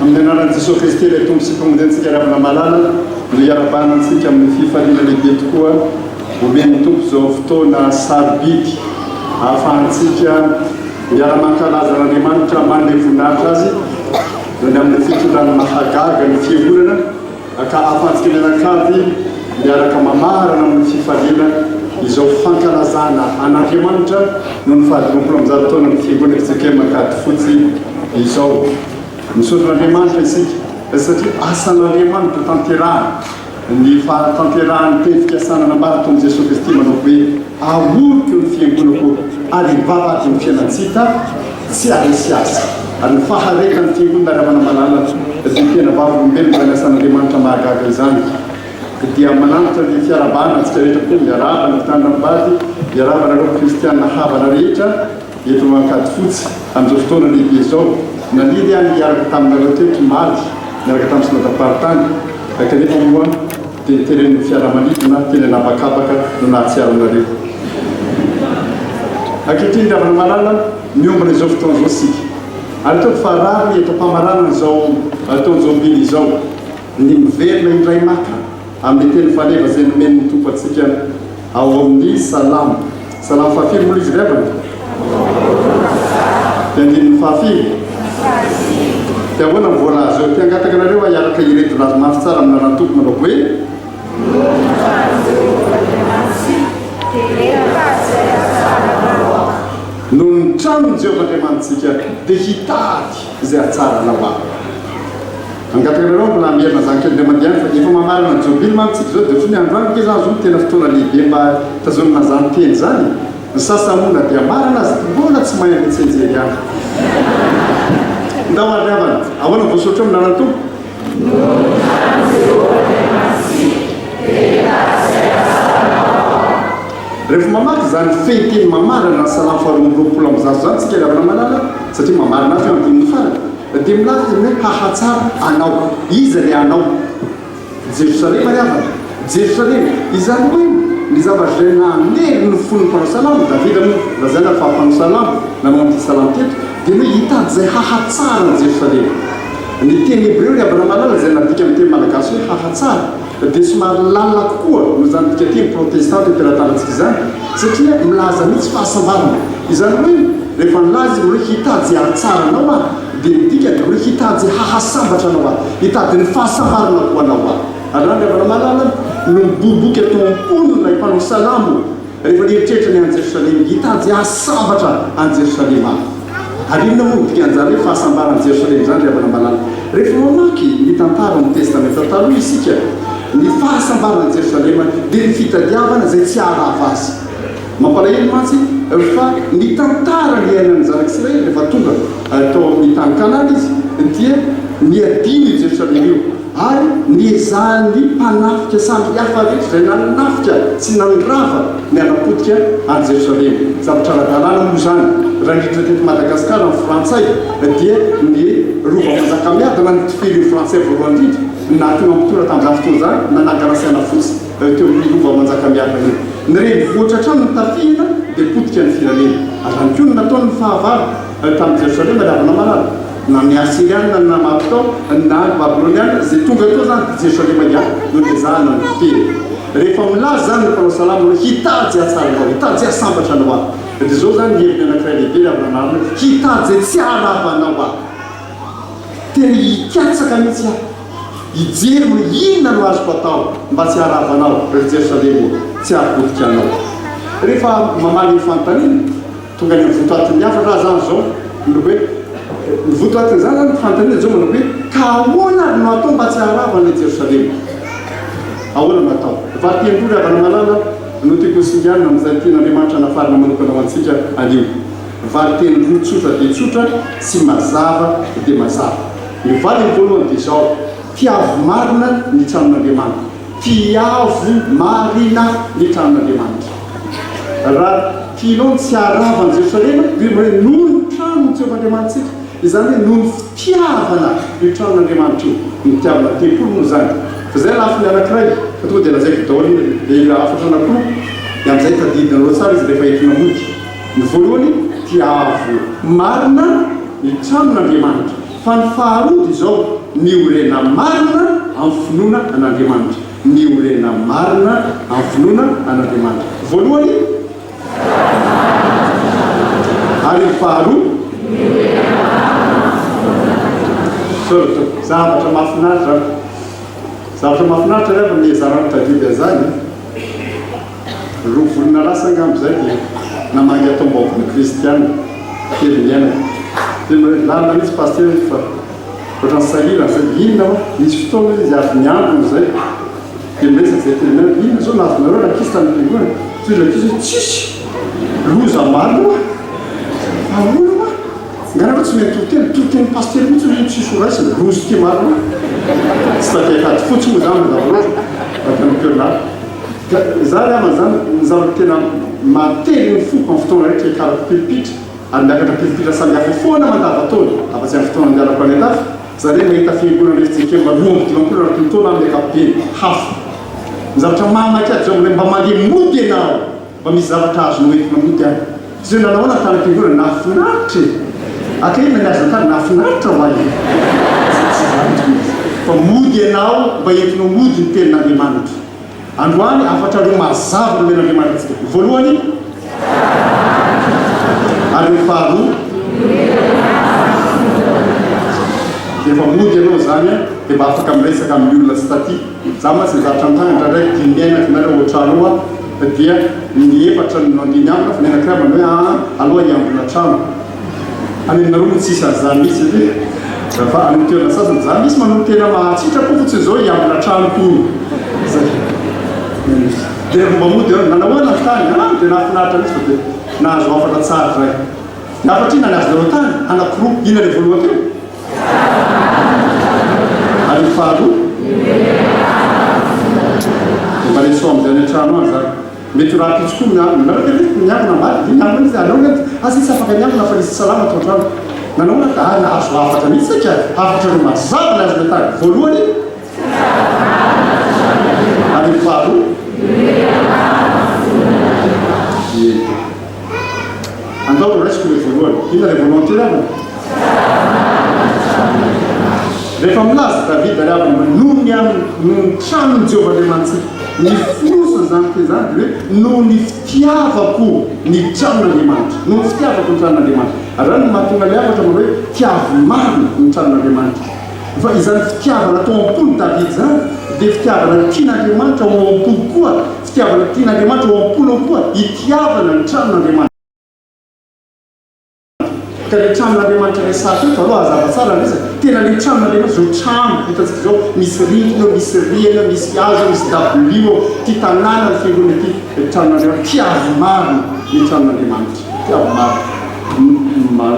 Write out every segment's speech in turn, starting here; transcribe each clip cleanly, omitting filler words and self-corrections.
amin'ny anaran'i Jesosy Kristy ilay tombontsika monjentsika ravina malala no iarabanantsika amin'ny fifaliana lehibe tokoa omeny tompo izao fotoana sarobidy ahafahantsika miara-mankalaza n'Andriamanitra manome voninahitra azy ny amin'ny fitondrana mahagaga ny fiangonana ka ahafahantsika mianakavy miaraka mamarana amin'ny fifaliana izao fankalazana an'Andriamanitra no ny fahadirompolo amin'izaro taona ny fiangonana tsika makady fotsy izao misaotin'Andriamanitra isika satria asan'Andriamanitra tanterahana ny fahatanterahany teny fikasana nambara tamin'i Jesosy Kristy manao hoe ahoriko ny fiangonako ary mivavaka ny fiainatsika tsy aresy asa ary ny fahareka ny fiangonana ravana malala dia tena vavolombelona ny asan'Andriamanitra mahagaga izany dia mananitra ny fiarabana antsika rehetra koa miarabana mitandram-bady miarabana reo kristianina havana rehetra eto mankady fotsy amin'izao fotoana lehibe izao nalidy any miaraka taminareo teto maly miaraka tamin'ny synadaparitany kanefa moa dia niteren'ny fiaramanidina tena nabakabaka no nahatsiaronareo ankehitriny ravana malala miombana izao fotoana izao sika ary teo farary eto mpamarana izao ataon'izao mbily izao ny miverina indray maka amin'ny teny faleva zay nomeny ny tompo atsika ao amin'ny salamo fahafiry moa izy revana dia andininy fahafiry dia ahoana mivolazy eo tiangataka anareo a iaraka ireto lazy mafy tsara amin'ny narantompo manao hoe no ny tranony Jehovahandriamanitsika dia hitady izay atsarana ho azy angataka anareo mbola mierina zanakely mandiany fa efa mamarina ny jobily mamitsika zao dia fony androany ke zany zao tena fotoana lehibe mba tazomina zany teny zany ny sasamona dia marina azy mbola tsy mahay mitsenjery any ndao ariavana ahoana voasotra amin'ny narantompo rehefa mamaky zany fehiteny mamarina ny salamo faharoapolo amin'izaro zany tsika ravana malala satria mamarina azy eo andininy farany dia milaza izy hoe hahatsara anao iza le anao Jerosalema riavana Jerosalema izany hoe ny zavatra zay nanery ny fon'ny mpanao salamo Davida moa lazana fa mpanao salamo na magnano salamo teto dia hoe hitady zay hahatsara ny Jerosalema ny teny hebreo riavana malala zay nadika amin'ny teny malagasy hoe hahatsara dia somary lalina kokoa no zany dika teny protestante teratanatsika izany satria milaza mihitsy fahasambarana izany hoe rehefa nilaza hoe hitady zay hatsaranao a dia midika dia hoe hitady zay hahasambatra anao a hitady ny fahasambarana ko anao a ary ravana malala no miboboky atao amponina mpanao salamo rehefa nieritreritra ny any Jerosalema hitady zay hahasambatra any Jerosalema ary inona moa dika anjary hoe fahasambarany Jerosalema zany ravana malala rehefa mamaky ny tantara amin'ny testamenta taloha isika ny fahasambarana Jerosalema dia ny fitadiavana zay tsy arava azy mampalahelo mantsy fa ny tantara ny ainan'ny zanak'Israely rehefa tonga atao amin'ny tany Kanana izy dia niadiny i Jerosalema io ary niezahany mpanafika samy hafa rehetra zay nanafika sy nanrava ny anapodika any Jerosalema zavatra ara-dalàna moa zany raha niditra teto Madagasikara amin'ny frantsay dia ny rova manjakamiadana ny tifiry frantsay voalohany indrindra natona mitora tamin'izany fotoana zany nanangarasiana fotsy teo rova manjakamiadana io ny reny voatra trano ny tafihina dia potika ny firenena azany koa nataony fahavalo tamin'ny Jerosalema ravana malala na ny Asiriana na Mapitao na Babiloniana zay tonga teo zany Jerosalema dia no tezahana ny teny rehefa milaza zany ny mpanao salamo hoe hitady hatsaranao hitady zay hasambatra anao a dia zao zany heviny anankiray lehibe ravana malala hitady zay tsy haravanao a tena hikatsaka mihitsy hijery hoe inona no azoko atao mba tsy haravanao rehefa Jerosalema tsy hahapotika anao rehefa mamaly ny fanontaniana tonga ny votoatin'ny hafa raha zany zao no hoe ny votoatin' zany zany fanontaniana zao manao hoe ka ahoana ary no atao mba tsy haharavana Jerosalema ahoana no atao vatendro ravana malala no tiako singianina amin'izay ten'Andriamanitra nafarina manokana ho antsika anio vatendro tsotra dia tsotra sy mazava dia mazava ny valiny voalohany dia zao tiavo marina ny tranon'Andriamanitra tiavo marina ny tranon'Andriamanitra raha tianao tsy haharavana Jerosalema dia hoe noho ny trano Jehovahandriamanitsika izany hoe noho ny fitiavana io tranon'Andriamanitra io ny fitiavana tempolo moa zany fa zay lafiny anankiray fa tonga dia lazaiko daholo dia afatra anankiroa dia amin'izay tadidinareo tsara izy rehefa entina mody ny voalohany tiavo marina ny tranon'Andriamanitra fa ny faharoa izao miorena marina amin'ny finoana an'Andriamanitra miorena marina amin'ny finoana an'Andriamanitra voalohany ary faharoa zavatra mahafinaritra rehefa mizarana tadidy azany roa volona lasa angambozay dia namangy atao mbaovony kristiana kely miaina dia lalina mitsy paster fa ohatrany sahirana zay inona hoa misy fotoana izy avy miantona zay dia miresaka zay tena inona zao nahavonareo lakisy tany fiangonana tsy lakisy hoe tsisy loza marina hoa ahoana hoa ngaraka tsy mety toroteny paster mitsy hoe tsisy horaisina loza ty marina tsy tafiakady fotsy moa zany zavoloatra atanykionary zany amazany nyzavatra tena mately ny foko amin'ny fotoana rehetra hikarako pilipitra ary miakatra pilipitra samihafa foana mandavataona afa-tsy amin'ny fotoana andialam-panetafa zare mahita fiangonana efitsika manombo dimampolo anatin'ny taona amin'ny ankapobeny hafa ny zavatra mamaky ady zao mba mandeha mody ianao mba misy zavatra azo noentina mody any zay nanahoana tany fiangonana nahafinaritra akaina ny azan-tany nahafinaritra ho azy fa mody ianao mba entinao mody ny tenin'Andriamanitra androany afatra roa mazava no men'Andriamanitra tsika voalohany ary ny faharoa dia efa mody ianao zany dia mba afaka miresaka amin'ny olona tsy taty za masy zavatra mitagna ndraiky dimiainaka nareo ohatranao dia ny efatra no andiny amina fa nenakirabana hoe aloha hiambona trano aninareo no tsisy azany misy hoe fa amin'ny toerana sasany za misy manao tena mahatsitrako fotsiny zao hiambona trano koy zay dia mba mody nanahoana ny tany dia nahafinaritra misy fa dia nahazo afatra tsara zay dia afatra ina ny azo dareo tany anakiroa ina le voalohany teo ary ny faharoa dia mba leso amin'izay ny trano any zany mety raha pitsokoa miangona maty miangona izy anao asa isy afaka miangona fa nisy salama tao trano nanahoana ka nahazo afatra mihitsy saka afatra ro mazava ny azo le tany voalohany ary ny faharoa andao ro raisiko le voalohany inona le voalohany tena avy rehefa milaza Davida ary avy noho ny amin'ny tranony Jehovah-Andriamantsika ny fosony zany te zany dia hoe noho ny fitiavako ny tranon'Andriamanitra noho ny fitiavako ny tranon'Andriamanitra ary raha no mahatonga le afatra manao hoe tiavo marina ny tranon'Andriamanitra fa izany fitiavana tao am-polo Davida zany dia fitiavana tian'Andriamanitra ao am-polo koa fitiavana tian'Andriamanitra ao am-polo koa hitiavana ny tranon'Andriamanitra ka le tranon'Andriamanitra resaka eto aloha azava tsara resaka tena le tranon'Andriamanitra zao trano hitantsika zao misy rindrina misy rihana misy hazo misy dabilio ty tanàna ny fiangonana ity le tranon'Andriamanitra tiavo marina ny tranon'Andriamanitra tiavo marina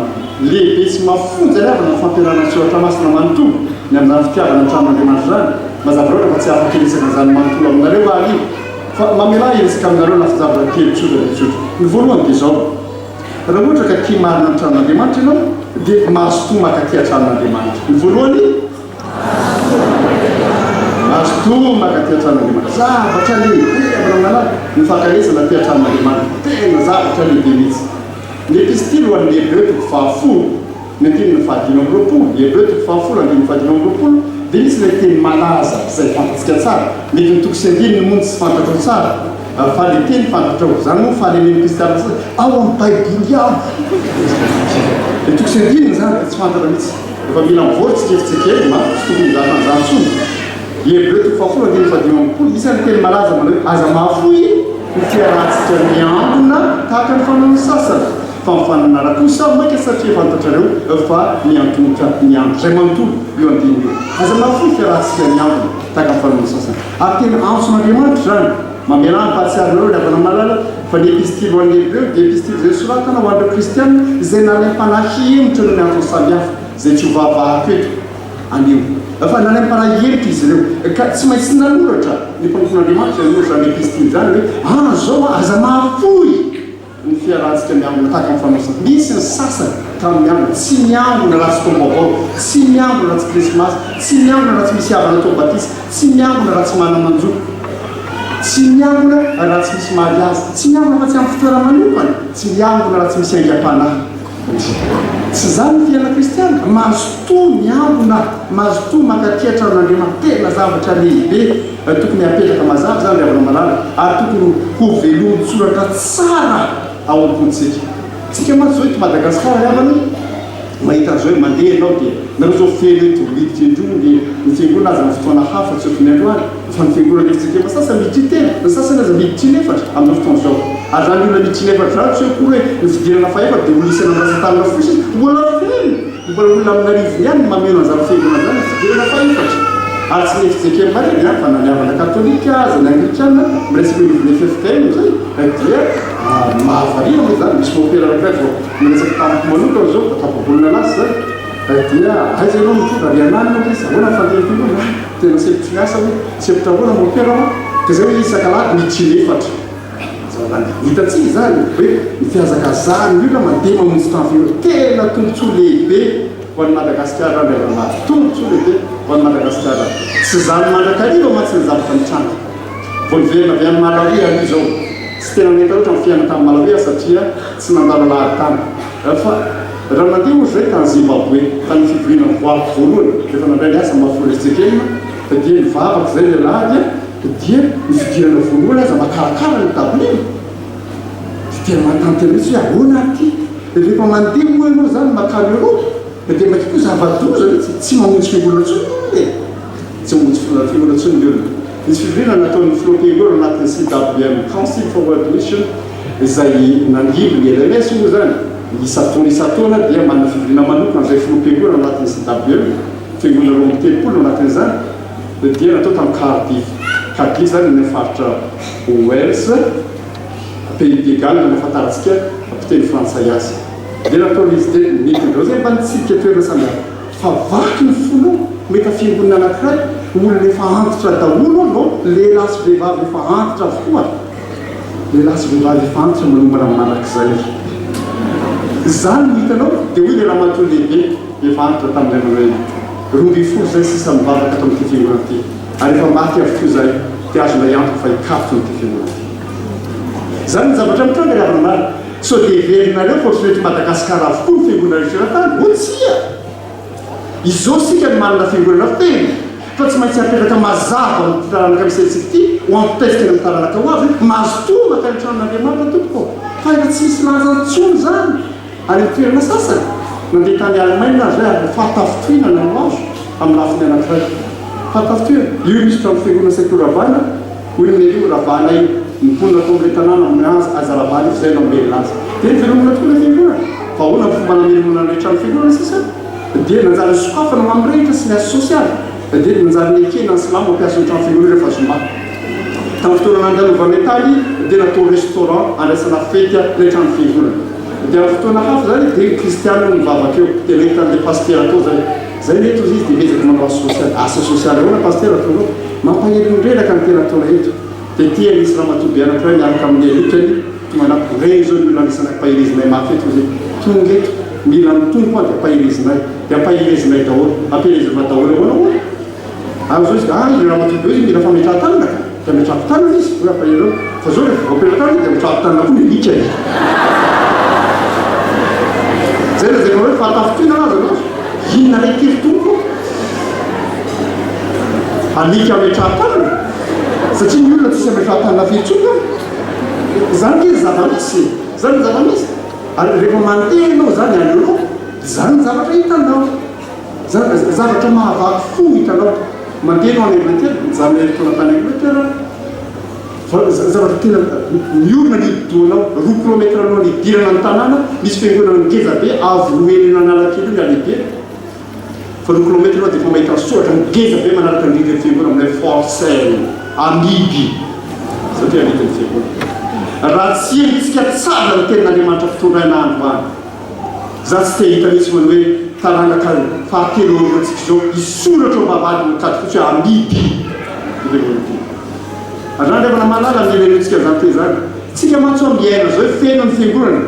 lehibe sy mafonja le avana fampiarana tsoratra masina manontolo ny amin'izany fitiavana ny tranon'Andriamanitra zany mazava loatra fa tsy afaka iresaka zany manontolo aminareo ary fa mamela iresaka aminareo na fizavana telo tsotra le tsotra ny voalohany dia zao raha ohatra ka tia marina ny tranon'Andriamanitra ianao dia mahazo tomaka tia tranon'Andriamanitra ny voalohany mahazo tomaka tia tranon'Andriamanitra zavatra lehibe amin'nanahy ny fankaresana tia tranon'Andriamanitra tena zavatra lehibe mihitsy ny epistily ho an'ny Hébreu toko fahafolo ny andininy fahadimy amby roapolo Hébreu toko fahafolo andininy fahadimy amby roapolo dia misy ilay teny malaza izay fantatsika tsara mety ny toko sy andininy mony tsy fantatro tsara fa le teny fantatrao zany moa fahalemeny kristiana ao amin'ny baiboly ao le toko sy andininy zany tsy fantatra mihitsy efa mila mivoatsika efitsika eny ma tsy tokony zany tsony Hébreu toko fahafolo andininy fahadimy amby roapolo misy ny teny malaza manao hoe aza mahafoy ny fiarahantsika miambina tahaka ny fanaony sasany fa mifanana kosa maika satria fantatrareo fa miantonotra miandro zay manontolo eo andininy io aza mahafoy fiarahantsika miambina tahaka ny fanaony sasany ary tena anson'Andriamanitra zany mamela mpahatsiarynareo lavana malala fa ny epistily ho an'ny Hébreu dia epistily zay soratana ho andreo kristiana izay nalaim-panahihemitra no ny antony samihafa zay tsy hovavahako eto anio fa nalaim-panahihemitra izy ireo ka tsy maintsy nanoratra ny mpanofon'Andriamanitra nanoratra ny epistily zany hoe zao aza mahafoy ny fiarahantsika miambina tahaka ny fanaosana misy ny sasany tamin'ny miambina tsy miambina raha tsy tombaovao tsy miambina raha tsy krismasy tsy miambina raha tsy misy havana tao batisa tsy miambina raha tsy manamanjoko tsy miambina raha tsy misy mariazy tsy miambina fa tsy amin'ny fotoana manokana tsy miambina raha tsy misy aingam-panahy tsy zany fiaina kristiana mazotoa miambona mazotoa makatratra n'andriamanitena zavatra lehibe tokony apetraka mazava zany avana malala ary tokony ho velony tsoratra tsara ao am-pontsika tsika maty zao eto Madagasikara avany mahita zao hoe mandeha anao dia nareo zao feno eto miditra indrony dia ny fiangonana aza ny fotoana hafa tsy otrony androany fa ny fiangonana nefitsika fa sasa miditra intena ny sasany aza miditra inefatra amin'ny fotoana zao ary zany olona miditra inefatra zany tsy hoe koa hoe ny fidirana faefatra dia olisana rasatanana fosiny mbola feno mbola olona amin'arivony ihany ny mameno an'izany fiangonana zany ny fidirana faefatra ary tsy nefitsika mareny ihany fa naniavana katolika aza ny anglikana miresaka hoe FFKM zay dia mahavarina moa zany misy maopera rakaiky vao miresaka tamiko manoka zao tapabolona anazy zany dia aiza ianao mitondra riananina izy ahoana fandeha tena sepitra miasa hoe sepitra ahoana maopera dia zay hoe isaka lahy miditra inefatra hitatsika zany hoe mifihazakazany io ka mandeha mamonjy tamfiro tena tombotsoa lehibe ho an'ny Madagasikara ndrana tombotsoa lehibe ho an'ny Madagasikara tsy zany mandrakariva matsy ny zavatra mitranga vao niverina avy an'ny Malawi ary zao tsy tena neta ohatra ny fiaina tamin'ny Malawi satria tsy nandala lahatany fa raha mandeha ozy zay tany Zimbabwe tany fivorina ny voako voalohany rehefa nandray ny asa mahafolesitsekena dia nivavaka zay le lahy dia nifidirana voalohany aza makarakara ny tabliny dia mantantena hoe tsy hoe ahoana ty rehefa mandeha moa ianao zany makany Eropa dia makikoa zava-doza tsy mamonjy fiangonana tsony tsy mamonjy fiangonana tsony ny olona nisy fivorina nataon'ny filoam-piangonana anatin'ny CWM Council for World Mission izay nangiby ny LMS moa zany isataona dia manana fivorina manokana izay filoam-piangonana anatin'ny CWM fiangonana roa amby telopolo anatin'izany dia natao tamin'ny Cardiff zany ny faritra Wales pays de Galles no mahafantarantsika ampiteny frantsay azy dia nataon'izy dia nitindreo zay mba nitsika toerana samihafa fa vaky ny folo mety fiangonana anankiray olona efa antitra daholo anao lehilahy sy vehivavy efa antitra avokoa lehilahy sy vehivavy efa antitra manombana manak'izay zany no hitanao dia hoe le raha matoa lehibe efa antitra tamin'ny roamby folo zay sisa mivavaka ato amin'ity fiangonana ity ary efa maty avokoa zay dia azona iantoko fa hikafo amin'ity fiangonana ity zany ny zavatra mitranga ry havana mary so dia heverinareo fotsinety Madagasikara avokoa ny fiangonana rehetra tany otsia izao sika ny manana fiangonana fiteny fa tsy maintsy apetraka mazava amin'ny taranaka misetsika ity ho ampitesika ny taranaka ho avy mahazo toa makalitran'Andriamanitra tompoko fa efa tsy misy lazantsony zany any amin'ny toerana sasany nandeha tany Allemagne azy hoe ary fatafitohinana no azo amin'ny lafiny anankiray fatafitohina io misy tamin'ny fiangonana sektor ravana hoy ny ravana io niponina tombola tanàna amin'ny aza ravana izay nambelona azy dia nivelomana tokoa ny fiangonana fa hoana ny fomba namelomana rehetra ny fiangonana sisa dia nanjary sokafana mamirehitra sy ny asa sosialy dia nanjary ny ekena ny silamo mampiasa ny trano fiangonana rehefa zoma tamin'ny fotoana nandanova metaly dia natao restaurant andraisana fety rehetra ny fiangonana dia amin'ny fotoana hafa zany dia kristiana nivavaka eo dia lehitan'le paster atao zay neto izy dia mezaka manao asa sosialy ahoana paster atao mampahelony reraka ny tena ataona eto dia tia nisy raha matoby anankiray miaraka amin'ny elikany tonga reny zao ny olona anisanay ampahirizinay mafy eto zay tonga eto mila mitombo koa dia ampahirizinay dia ampahirizinay daholo ampihirizina daholo ahoana hoe ary zao izy le raha matoby eo izy mila fametraha tanana ka dia metrako tanana izy hoe ampahireo fa zao rehefa vaopera tanana dia metrako tanana koa milika izy zay na zay manao hoe fahatafitoina anazy anao inona ray kely tompo alika ametraha tanana satria ny olona tsisy ametraha tanana fihitsoka zany izy zava-misy zany ny zava-misy ary rehefa mandeha ianao zany andronao zany ny zavatra hitanao zavatra mahavaky fo hitanao mandeha anao any Angleterre zany eritona tany Angleterre fa zavatra tena ny olona nidoanao 2 kilometra aloha nidirana ny tanàna misy fiangonana ngeza be avoenina analakely io ny alehibe fa 2 kilometra aloha dia efa mahita soratra ngeza be manaraka ny rindrin'ny fiangonana amin'ilay forcel amidy satria amidy ny fiangonana raha tsy henitsika tsara ny tenin'Andriamanitra fitondraina andro any za tsy te hita mihitsy manao hoe taranaka fahatelo antsika zao isoratra mavady mikady fotsy hoe amidy azany rehefa namalala mielenontsika zany te zany tsika matso amiaina zao hoe feno ny fiangonana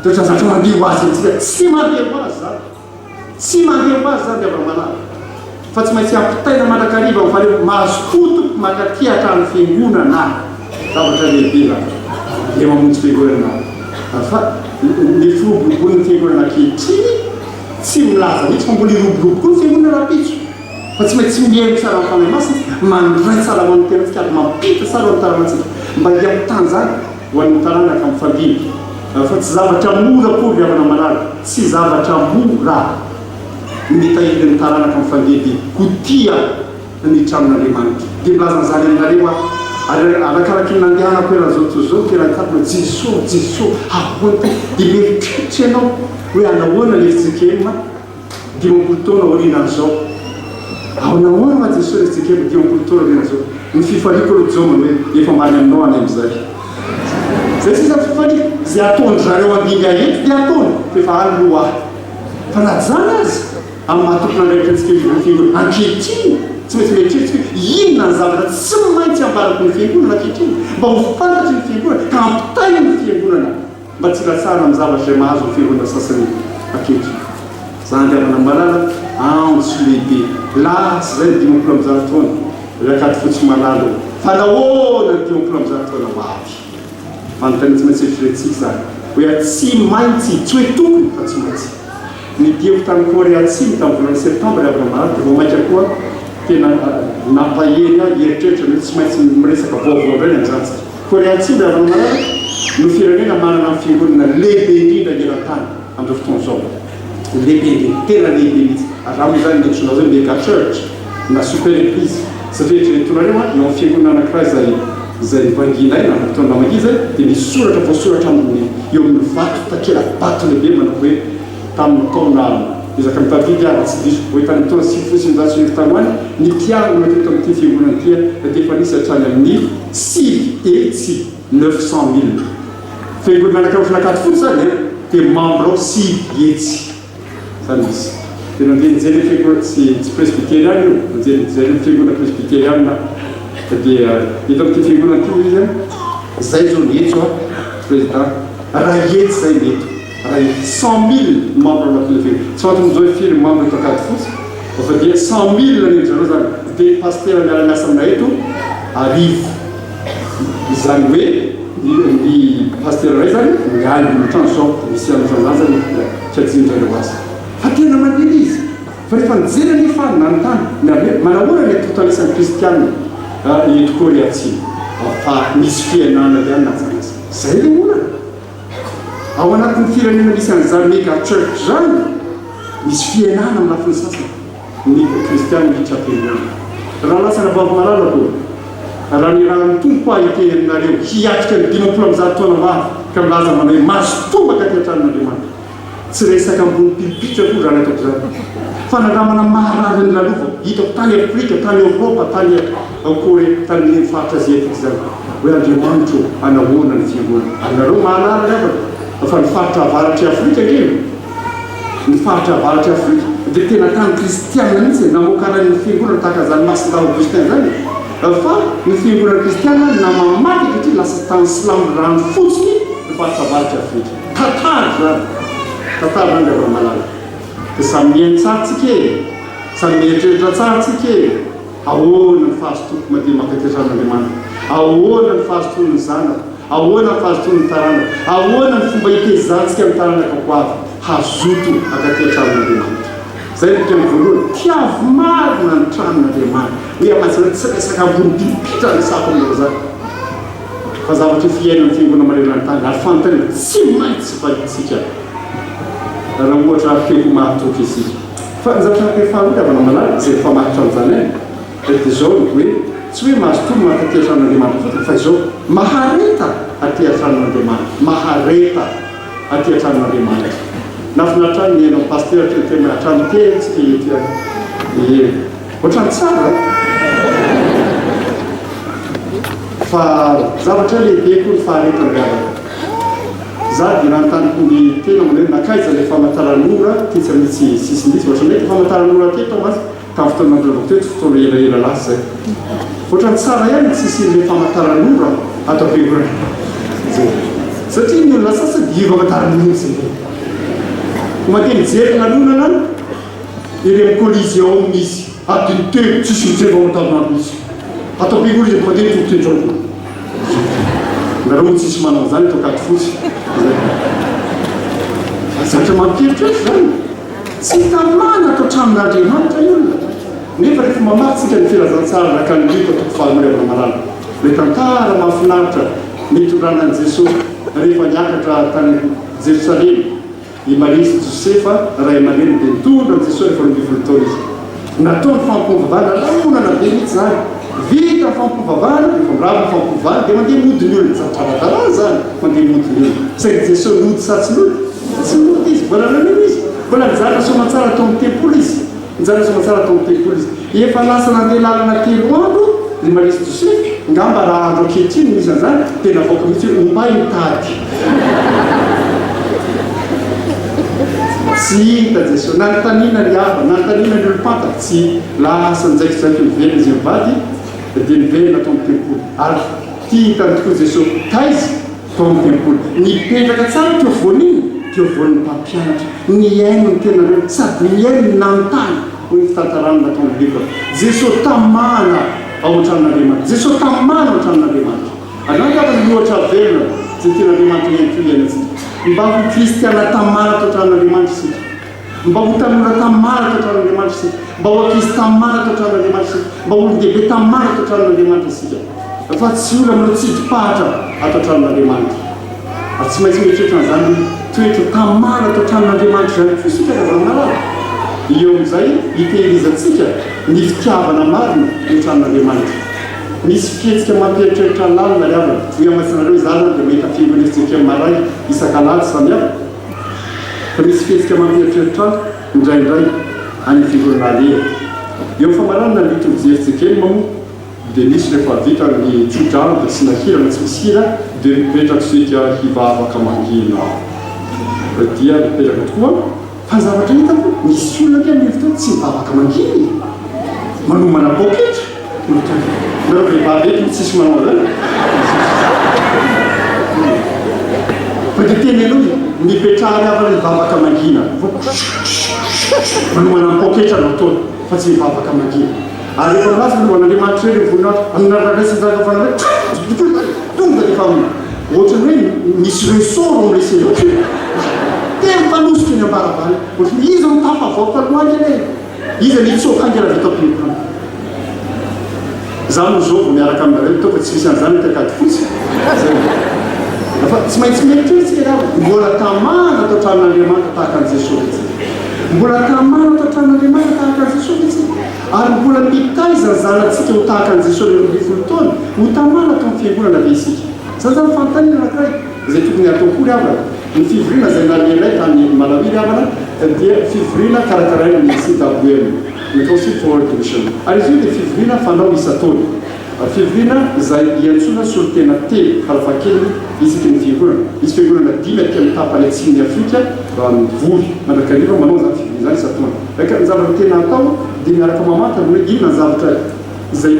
dia ohatran'ny zatra mandeha ho azy antsika tsy mandeha ho azy zany tsy mandeha ho azy zany rehefa malala fa tsy maintsy ampitaina mandrakariva fa rehefa mahazo potoko makatia ny fiangonana zavatra lehibe zany dia mamonjy fiangonana fa ny firoborobony ny fiangonana ankehitriny tsy milaza mihitsy fa mbola iroborobo koa ny fiangonana rapitso fa tsy maintsy miaino tsara amin'ny fanahy masina mandray tsara ho an'ny tenatsika ary mampita tsara ho an'ny taranatsika mba hiamin'ny tany zany ho an'ny taranaka amin'ny fambidy fa tsy zavatra mora koa riavana malala tsy zavatra mora mitahiry ny taranaka amin'ny fandidy ho tia ny tranon'Andriamanitra dia milazan'izany aminareo arakaraky ny nandehanako eran'izao tozao teran-tapona Jesosy ahoana dia mieritreritra ianao hoe anahoana lefitsikema 10 taona aorianan'izao ahoana ma Jesosy lefitsikema 10 taona aorianan'izao ny fifaliako aloha jomana hoe efa maly aminao any amin'izay zay sisa fifaliako zay ataony zareo andinga eto dia ataony fefa any loa fa na zany azy amin'ny mahatokona andraikitra antsika fiangonana ankehitriny tsy maintsy mieritreritra inona ny zavatra tsy maintsy ambarako ny fiangonana ankehitriny mba ho fantatry ny fiangonana ka ampitahy ny fiangonana mba tsy latsara amin'ny zavatra izay mahazo ny fiangonana sasany ankehitriny zany avana malala antsy lehibe lasy zay 10 taona rakady fotsy malalo fa nahoana 10 taona ho avy fanontany tsy maintsy eritreretintsika zany hoe tsy maintsy tsy hoe tokony fa tsy maintsy ny diako tamin'ny Korea Atsimo tamin'ny volana septambra avana malala dia vao maika koa tena nampahely eritreritra hoe tsy maintsy miresaka vaovao indray ny amin'izany Korea Atsimo avana malala no firenena manana amin'ny fiangonana lehibe indrindra eran-tany amin'izao fotoana zao lehibe indrindra tena lehibe mihitsy raha moa zany netsonao zay mega church na super église satria eritreretonareo eo amin'ny fiangonana anankiray zay vanginay na fotoana namangizay dia misy soratra voasoratra amin'ny eo amin'ny vato takela-bato lehibe manao hoe tamin'ny taona ezaka mitavidy ary tsy diso hoe tamin'ny taona 1900 tanoany ny mpiarana mateto amin'ity fiangonana ity dia efa nisy hatrany amin'ny 900 000 fiangonana anakarofinakaty fotsy zany dia membre 6 zany misy tena mijery fiangonana tsy presbyteriana io mijery fiangonana presbyteriana dia hita amin'ity fiangonana ity izy zay zao nihetso président raha hety zay mety raha 100 000 membre anatin'le fiangonana tsy fantomizao firy membre takady fotsy fa dia 100 000 neny zareo zany dia pasteur miara-miasa aminay eto arivo izany hoe ny pasteur ray zany mialy mitrano zao misy an'izany zany tsy adzinonjareo azy fa tena mandeha izy fa rehefa nijery ny fanina ny tany manahoana ny totalisan'ny kristianina eto Korea Atsimo fa misy fiainana ihany nazany azy zay le olana ao anatin'ny firenena misy an'izany mega church zany misy fiainana amin'ny lafiny sasany ny kristianina hitrapenana raha lasana vavy malala koa raha ny raha mitombo koa hiteny aminareo hiatrika ny 10 taona mavy ka milaza manao mazo tombaka ty an-tranon'Andriamanitra tsy resaka ambony pilipitra koa raha natao zany fa nanamana maharary ny lalova hitako tany Afrika tany Europa tany Korea tany faritra aziatika zany hoe Andriamanitra anahoana ny fiangonana anareo mahalala lavaka fa ny faritra avaratry Afrika kely ny faritra avaratry Afrika dia tena tany kristianina mihitsy namokarany fiangonana tahaka zany Masindahy Augustin zany fa ny fiangonana kristianina na mamaky satria lasa tany silamo rano fotsiny ny faritra avaratry Afrika tatary zany tatary zany avana malala dia samy miaino tsara tsika samy mieritreritra tsara tsika ahoana ny fahazotoako mandeha makatezan'Andriamanitra ahoana ny fahazotoany ny zanaka ahoana ny fahazotoany ny taranaka ahoana ny fomba hitezantsika ny taranaka ho avy hazoto akatetran'Andriamanitra zay ny amin'ny voalohany tiavo marina ny tranon'Andriamanitra hoe amantsana tsy resaka ambony pilipitra ny sako amin'io zany fa zavatra fiainana fiangonana manerana tany ary fanontaniana tsy maintsy fahitsika raha ohatra feko mahatoky isika fa ny zavatra faharoa avana malala zay efa mahatra amin'izany dia zao hoe tsy hoe mahazo tono mahaty atran'Andriamanitra fotsiny fa izao mahareta aty atran'Andriamanitra mahareta aty atran'Andriamanitra nafinaritra ny hainao pasteur tena hatrany tentsika ety ohatrany tsara fa zavatra lehibe koa ny faharetany gavaka za dia nanontanyko ny tena manao nakaiza ilay famantaran'ora titsy mitsy sisinditsy ohatra mety famantaran'ora teto azy tamin'ny fotoana mandravako teto fotoana elaela lasy zay ohatrany tsara ihany tsisy ilay famantaran'ora ato ampiangonana satria ny olona sasany dia famantaran'ora zay mandeha mijery gn'alonana ireny collision misy adiny teo tsisy mijery famantaran'ora misy ato ampiangonana izy mandeha tombotendraoko nareo tsisy manao zany tokady fotsy zatra mampieritrehtra zany tsy tamana atao tramin'andriamanitra iolona nefa rehefa mamatsika ny firazantsara raka ny riko atoko fahamirevana marana le tantara mahafinaritra mitondranan'i jesosy rehefa niakatra tany jerosalema i marisy josefa ray aman-dreny dia nitondra n jesosy rehefa nivolo taona izy natao ny fampikovavana lamonana be mihitsy zany vita fampikovavana rehefa miravo ny fampikovavana dia mandeha mody ny olona tsaratsara zany mandeha mody ny olona saingy jesosy lody sa tsy lody tsy lody izy mbola nanino izy mbola nizara somatsara tao amin'ny tempolo izy nizara somatsara tao amin'ny tempolo izy efa lasa nandeha lalana telo andro ny marisy josefy ngamba raha andro ankehitriny misy an'izany tena voaka mihitsy hoe ombay mitady tsy hita jesosy nanontaniana ny ava nanontaniana ny olom-pantaka tsy lasa njaikizaiky mivelona izy mivady dia nivelona tao amin'ny tempolo ary tia hitany tokoa jesosy taizy tao amin'ny tempolo nipetraka tsara teo voaniny teo voan'ny mpampianatra ny aino ny tena reo sady ny aino ny nanontany hoy ny fitantarana natao ny livre jesosy tamana ao an-tranon'andriamanitra jesosy tamana ao an-tranon'andriamanitra anangava ny loatra velona zay tena andriamanitra ianko iainantsika mba ho kristiana tamana tao an-tranon'andriamanitra isika mba ho tanora tamana tao an-tranon'andriamanitra isika mba ho akrizy tamana tao an-tranon'andriamanitra isika mba ho olon-dehibe tamana tao an-tranon'andriamanitra isika fa tsy olo aminao tsidrim-pahatra atao an-tranon'andriamanitra ary tsy maintsy mieritreritra n'izany toetra tamana tao an-tranon'andriamanitra zany fosika ravanarana eo amin'izay hitehirizantsika ny fitiavana marina ny tranon'andriamanitra misy fihetsika mampieritreritra lalina riavana hoe amasinareo zany dia mahita fivonesitsika maray isan-kalady samihafa fa misy fihetsika mampieritreritra indraindray any fivonana leha eo famarana ny litro mijerytsika eny mamoa dia misy rehefa vita ny tsodrano dia tsy nahirana tsy misy hira dia mipetraka sika hiva afaka mangina dia mipetraka tokoa fa ny zavatra hitako misy olona ke amin'ny fotoana tsy mivavaka manginy manomana poketra nareo vehivavy eky tsisy manao zany fa dia teny aloha mipetrahany avana mivavaka mangina manomana poketra no ataony fa tsy mivavaka mangina ary rehefa milaza lohan'andriamanitra reny voninahitra amin'nararaisin-jaga fanare tonga rehefa ohatrany hoe misy resoro am'resero tena mifanosika ny ambarabany ohatrany izy mitafa vaokaloany ane izy nitsoka angela vitampioka za no zao vo miaraka aminareo tao fa tsy misy an'izany takady fotsy fa tsy maintsy mieritreitsika raha mbola tamana atao tranon'andriamanitra tahaka an' jesosy mbola tamana atao tranon'andriamanitra tahaka an' jesosy itsika ary mbola mitaiza ny zanatsika ho tahaka an' jesosy le folo taona ho tamana atao amin'ny fiangonana be isika zany zany fanontaniana anankiray zay tokony atao kory avana ny fivorina zay nalelay tany malawiry avana dia fivorina karakaraina ny CWM ny council for education ary izy io dia fivorina fanao isa-taona fivorina zay iantsona solotena telo farafahakeliny isaky ny fiangonana misy fiangonana dimy aty amin'ny tapany atsimon'ny Afrika mivory mandrakariva manao zany fivorina zany isa-taona reka ny zavatra tena atao dia miaraka mamantana hoe inona ny zavatra zay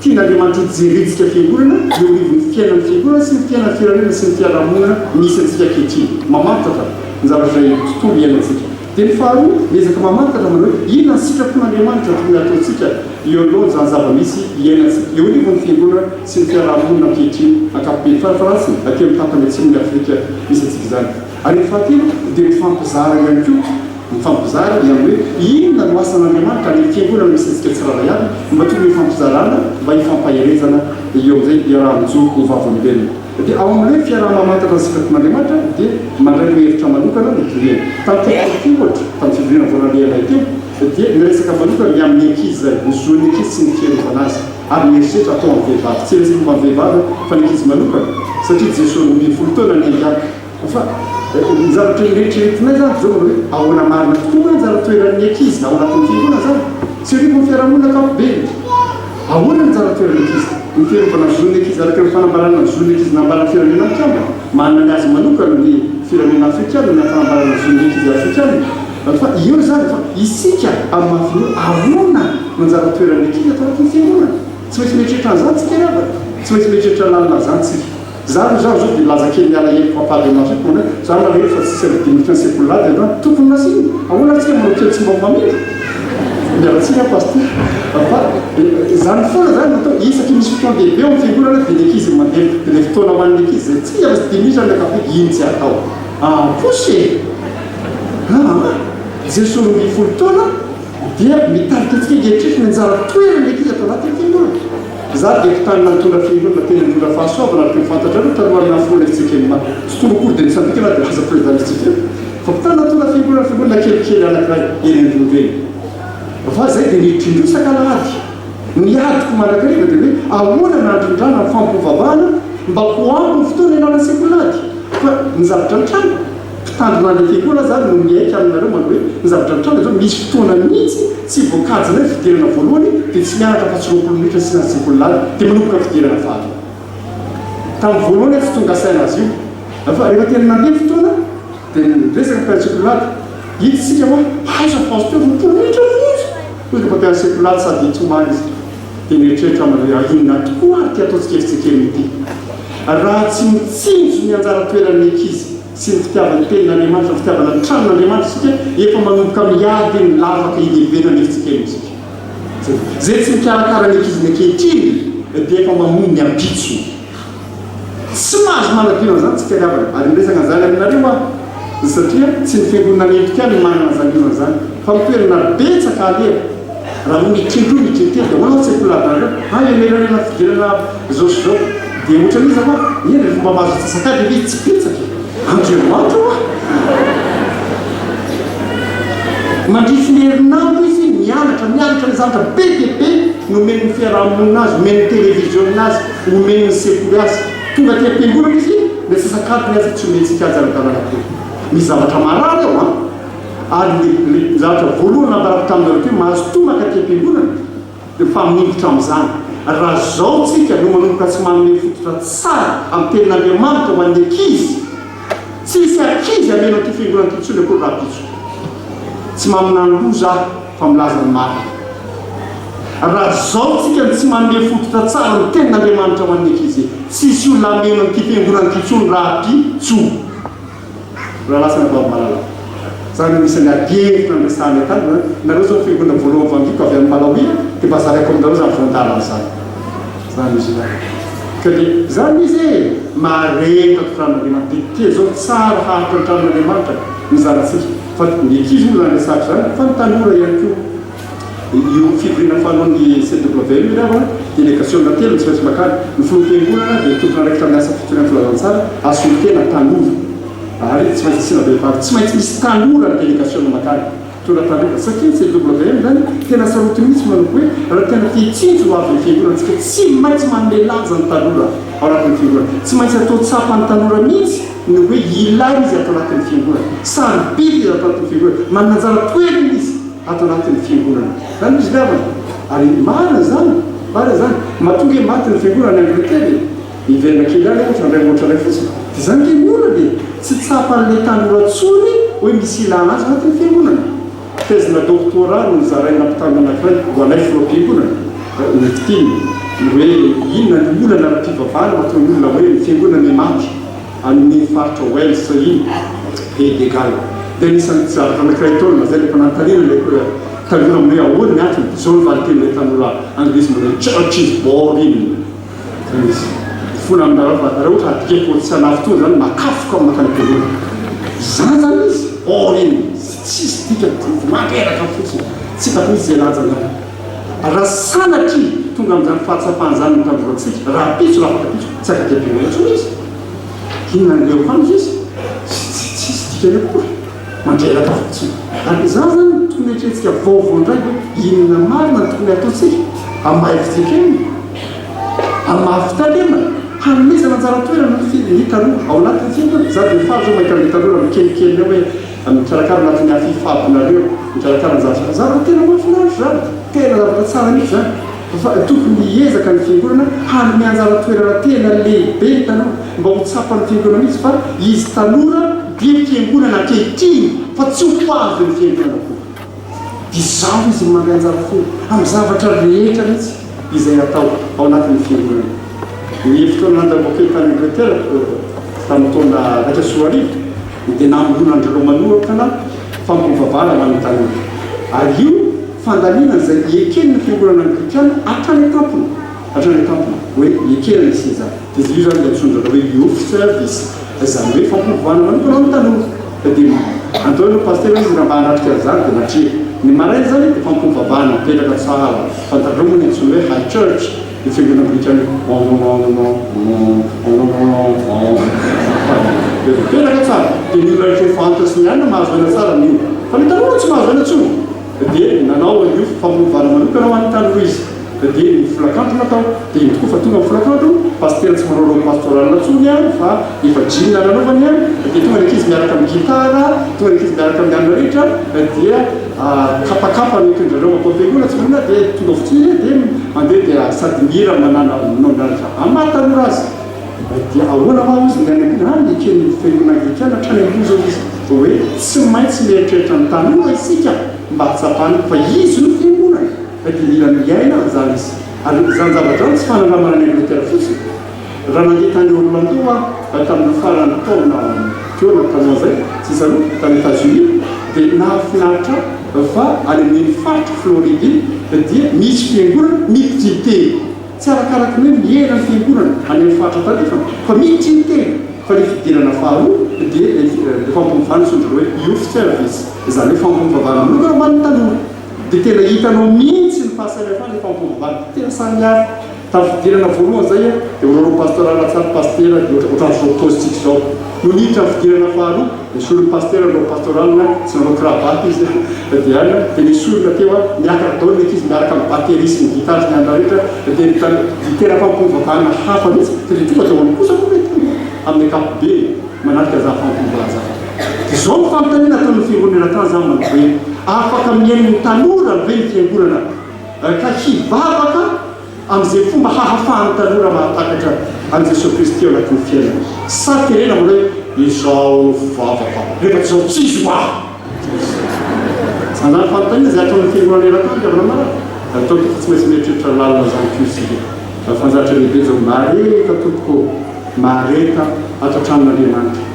tian'andriamanitra jeritsika fiangonana eo rivon'ny fiainan'ny fiangonana sy ny fiainan'ny firenena sy ny fiarahamonina misy antsika ankehitriny mamantatra ny zavatra zay tontolo iainantsika dia ny faharoa miezaka mamantatra manao hoe inona ny sitrapon'andriamanitra tokony ataontsika eo alohany zany zava-misy iainantsika eo rivon'ny fiangonana sy ny fiarahamonina ankehitriny ankapobeny farafaratsiny aty amin'ny tapany atsimon'ny Afrika misy antsika zany ary ny fahatelo dia mifampizara ihany koa mifampizara ihany hoe inona no asan'andriamanitra ny fiangonana misy antsika tsirara ihany mba tokony hifampizarana mba hifampaherezana eo amin'izay iaraha-mijoko ho vavolombelona dia ao amin'ilay fiaraha-mamantatra ny sitrapon'andriamanitra dia mandray no hevitra manokana ny fivoriana tamin'ny ohatra tamin'ny fivoriana voanalehanay teo dia miresaka manokana ny amin'ny ankizy zay ny zoan'ny ankizy sy ny fiarovana azy ary mieritreritra atao amin'ny vehivavy tsy resaka momba ny vehivavy fa ny ankizy manokana satria jesosy nomby folo taona ny angiaka fa ny zavatra ireritreretinay zany zao hoe ahoana marina tokoa ny zava-toeran'ny ankizy ao anatin'ny fiangonana zany tsy rivo ny fiarahamonina ankapobeny ahoana ny zava-toeran'ny ankizy ny fiarovana zon'ny ankizy araka ny fanambarana ny zon'ny ankizy nambarana firenena afrikana manana ny azy manokana ny firenena afrikana ny fanambarana zon'ny ankizy afrikana fa eo zany fa isika amin'ny mafino ahoana no zava-toeran'ny ankizy atao anatin'ny fiangonana tsy maintsy mieritreritra an'izany tsika rava tsy maintsy mieritreritra lalina zany tsika zany zao zao dia laza kely miala hely pampademarché pona zany raha rehefa tsy serdimitra ny sekolady ianao tokony nasiny ahoana tsika manao kely tsy mba mamindra mialatsika pasteur fa zany foana zany natao isaky misy fotoana dehibe ao amin'ny fiangonana dia ny ankizy mandeha dia le fotoana hoan'ny ankizy zay tsy afasy dimitra ny akabe iny tsy atao posé jesosy mifolo taona dia mitarika antsika ngehitritra nanjara toerana ekizy atao anatin'ny fiangonana za dia fitanina mitondra fiangonana tena mitondra fahasoavana ary fantatra hoe tanoarina foana itsika sotonokory dia nisambika na dia lasa présidentitsika fa mpitanina mitondra fiangonana kelikely anankiray eny androveny fa zay dia nitrindrosaka lahady niadiko manakariva dia hoe ahoana nandrindrana ny fampovavahana mba ho ampy ny fotoana ianana sekolady fa nizavatra ny trano mpitandrina ny fiangonana zany no miaika aminareo manao hoe nizavatra ny trano zao misy fotoana mihitsy tsy voakajy na fidirana voalohany dia tsy miaraka fa tsy roapolo minitra sy nasekolady dia manomboka fidirana fahaly tamin'ny voalohany tsy tonga saina azy io fa rehefa tena nandeha fotoana dia resaka mpiany sekolady hitsika hoe aiza pasteur roapolo minitra izy ozy ka mpiany sekolady sady itsomany izy dia nieritreritra amina inona tokoa ary ty ataontsika efitsekely ity raha tsy mitsinjo ny anjara toeran'ny ekizy sy ny fitiavany tenin'Andriamanitra fitiavana ny tranon'Andriamanitra sika efa manomboka miady ny lavaka ilevena ny efitsekely sika zay tsy mikarakara ny ekizy ny ankehitriny dia efa mamono ambitso tsy mahazo manadino zany tsy kariavana ary miresaka zany aminareo a satria tsy ny fiangonana nentika ny manana zaniona zany fa mitoerana betsaka aleha raha mikindro mikentely dia manao sekoladnareo emerana fidirana zao sy zao dia ohatra n'izy fa eny re fomba mahazo tsasakady ve tsy petsaka andriamanitra mandrify ny herinandro izy mianatra ny zavatra be dia be nomeny ny fiarahamonina azy omeny ny télévision azy omeny ny sekoly azy tonga ty am-piangonana izy dia sasakady ny azy tsy omentsika azy ara-dalàna koa misy zavatra marary ao ary le zavatra voalohany nambarako taminareo teo mahazo tomaka ty am-piangonana dia faminivitra amin'izany raha zao tsika no manomboka tsy manome fototra tsara amin'ny tenin'Andriamanitra ho an'ny ankizy tsisy ankizy amenao ty fiangonana ty tsony akory raha pitso tsy maminany loza fa milaza ny marina raha zao tsika tsy manome fototra tsara ny tenin'Andriamanitra ho an'ny ankizy tsisy olona amenao ty fiangonana ty tsony raha pitso raha lasana vavy malala zany misy ny adihevitra nresahany atany nareo zao fiangonana voalohany vangiko avy amin'ny Malaoia dia mba zareko aminareo zany voandalana zany izy ka dia zany izy mareta tran'Andriamanitra dia te zao tsara hahatra ny tran'Andriamanitra mizaratsika fa ny ekizy moa zany resahatra zany fa ny tanora ihany koa io fivorina fanaon'ny CWM rava délégation natelo tsy maintsy makany ny filoham-piangonana dia tompona raiky tamin'ny asa fitorana filazantsara asolo tena tanora ary tsy maintsy asina vehivavy tsy maintsy misy tanora ny délégation makany tona tanora satria CWM zany tena saroty mihitsy manoko hoe raha tena fihitsinjo ho avy ny fiangonana antsika tsy maintsy manome laza ny tanora ao anatin'ny fiangonana tsy maintsy atao tsapany tanora mihitsy no hoe ilay izy atao anatin'ny fiangonana sarobidy izy atao anatin'ny fiangonana manana anjara toerana izy atao anatin'ny fiangonana zany izy lavana ary marina zany mahatonga maty ny fiangonana ny Angleterre iverina kely any ohatra ndray ohatra ray fotsiny dia zany ke miona dia tsy tsapan'ilay tanora tsony hoe misy ilana azy anatin'ny fiangonana tezina doctorat no zaraina mpitandro anankiray ho anay filoham-piangonana nititiny hoe inona ny olana raha-mpivavahana mahatonga ny olona hoe ny fiangonana maty amin'ny faritra Wales iny pays d'égal dia nisan'ny zavatra anankiray taolona zay lefa nantanina le tanora amin'ny hoe ahoana ny antony zao ny valiten'ilay tanora anglisy mbola churches boring fona aminareo fa raha ohatra adikeko tsy hanafy zany makafoka ao makany fiangonana zany izy boring tsisy dika mangeraka fotsiny tsy ka misy zay lanjana raha sanatry tonga amin'izany fahatsapana zany ny tandoratsika raha pitso raha afaka pitso tsy afaka ampiangonana tsony izy inona ny leo fano izy tsisy dika akory mangeraka fotsiny ary za zany tokony hetretsika vaovao indray hoe inona marina ny tokony ataotsika amaivitsika eny amahafitadena hanomezana anjara toerana ny tanora ao anatin'ny fiangonana za dia faly zao mahita ny tanora mikelikely hoe mikarakara anatin'ny afifabinareo mikarakara ny zavatra zavatra tena mahafinaritra zany tena zavatra tsara mihitsy zany fa tokony hiezaka ny fiangonana hanome anjara toerana tena lehibe ny tanora mba ho tsapany fiangonana mihitsy fa izy tanora dia fiangonana ankehitriny fa tsy ho avy ny fiangonana koa dia zao izy mandray anjara fo amin'ny zavatra rehetra mihitsy izay atao ao anatin'ny fiangonana ny fotoana nandaboake tany Angleterre tamin'ny taona raika sy roa arivo dia namolona andreo manoaka fampovavahana ho an'ny tanora ary io fandalina zay ekely ny fiangonana anglikana hatrany tampona hoe ekely ny siza dia io zany le antsondrana hoe youth service zany hoe fampovavahana manokana amin'ny tanora dia Antony pasteur izy raha mba hanatrika zany dia natria ny maraina zany dia fampikovavahana mipetraka tsara fantaromony antsony hoe high church ny fiangonana anglikana mipetraka tsara dia ny olona rehefa fantasy ny ihany mahazo aina tsara nio fa ny tanora tsy mahazo aina tsony dia nanao io fampikovahana manokana ho an'ny tanora izy dia ny folakanto natao dia iny tokoa fa tonga amin'ny folakanto paster tsy manao pastoral ntsony any fa efa jinina nanaovany any dia tonga ndraiky izy miaraka amin'ny gitara tonga ndraiky izy miaraka amin'ny anina rehetra dia kapakapa ny tondrareo mampiampiangoana tsy manina dia tonga fotsiny dia mandeha dia sady mira manana nondratra amatanora azy dia ahoana va izy ny any ekeny fiangonana anglikana hatrany amboza izy hoe tsy maintsy mieritreritra ny tanora isika mba hatsapany fa izy no fiangonana dia mila miaina zany izy ary zany zavatra tsy fananamana ny angletera fotsiny raha nandeha tany Orlando tamin'ny farany taona teona tanoa zay tsy zany tany États-Unis dia nahafinaritra fa any amin'ny faritra Floride dia misy fiangonana mitite tsy arakaraky hoe miera ny fiangonana any amin'ny faritra talefa fa mitite fa le fidirana faharoa dia le fampikovana sondro hoe youth service izany hoe fampikovana manokana ho an'ny tanora dia tena hitanao mihitsy ny fahasalefana le fampikovana tena samihafa tamin'ny fidirana voalohany zay dia olaro pastoral tsara paster ohatran'izao positif zao no niditra ny fidirana faharoa misy olona paster lo pastoral tsy nanao cravaty izy dia any dia misy olona teo miakatra daholo mety izy miaraka amin'ny baterisy ny gitara ny andra rehetra dia tena fampikovana hafa mihitsy dia tonga dia hoany kosa koa mety amin'ny akapobe manarika za fampikovana zany zao ny fanontaniana ataon'ny fiangonana tany zany manao hoe afaka miain'ny tanora ve ny fiangonana ka hivavaka amin'izay fomba hahafahan'ny tanora mahatakatra an' Jesosy Kristy ao anatin'ny fiainana sa terena mbola hoe izao vavaka rehefa tsy zao tsisy hoa zany fanontaniana zay ataon'ny fiangonana eran-tany avana mara ataoko fa tsy maintsy mieritreritra lalina zany koa fanjatra lehibe zao mareka tompoko mareka ato an-tranon'Andriamanitra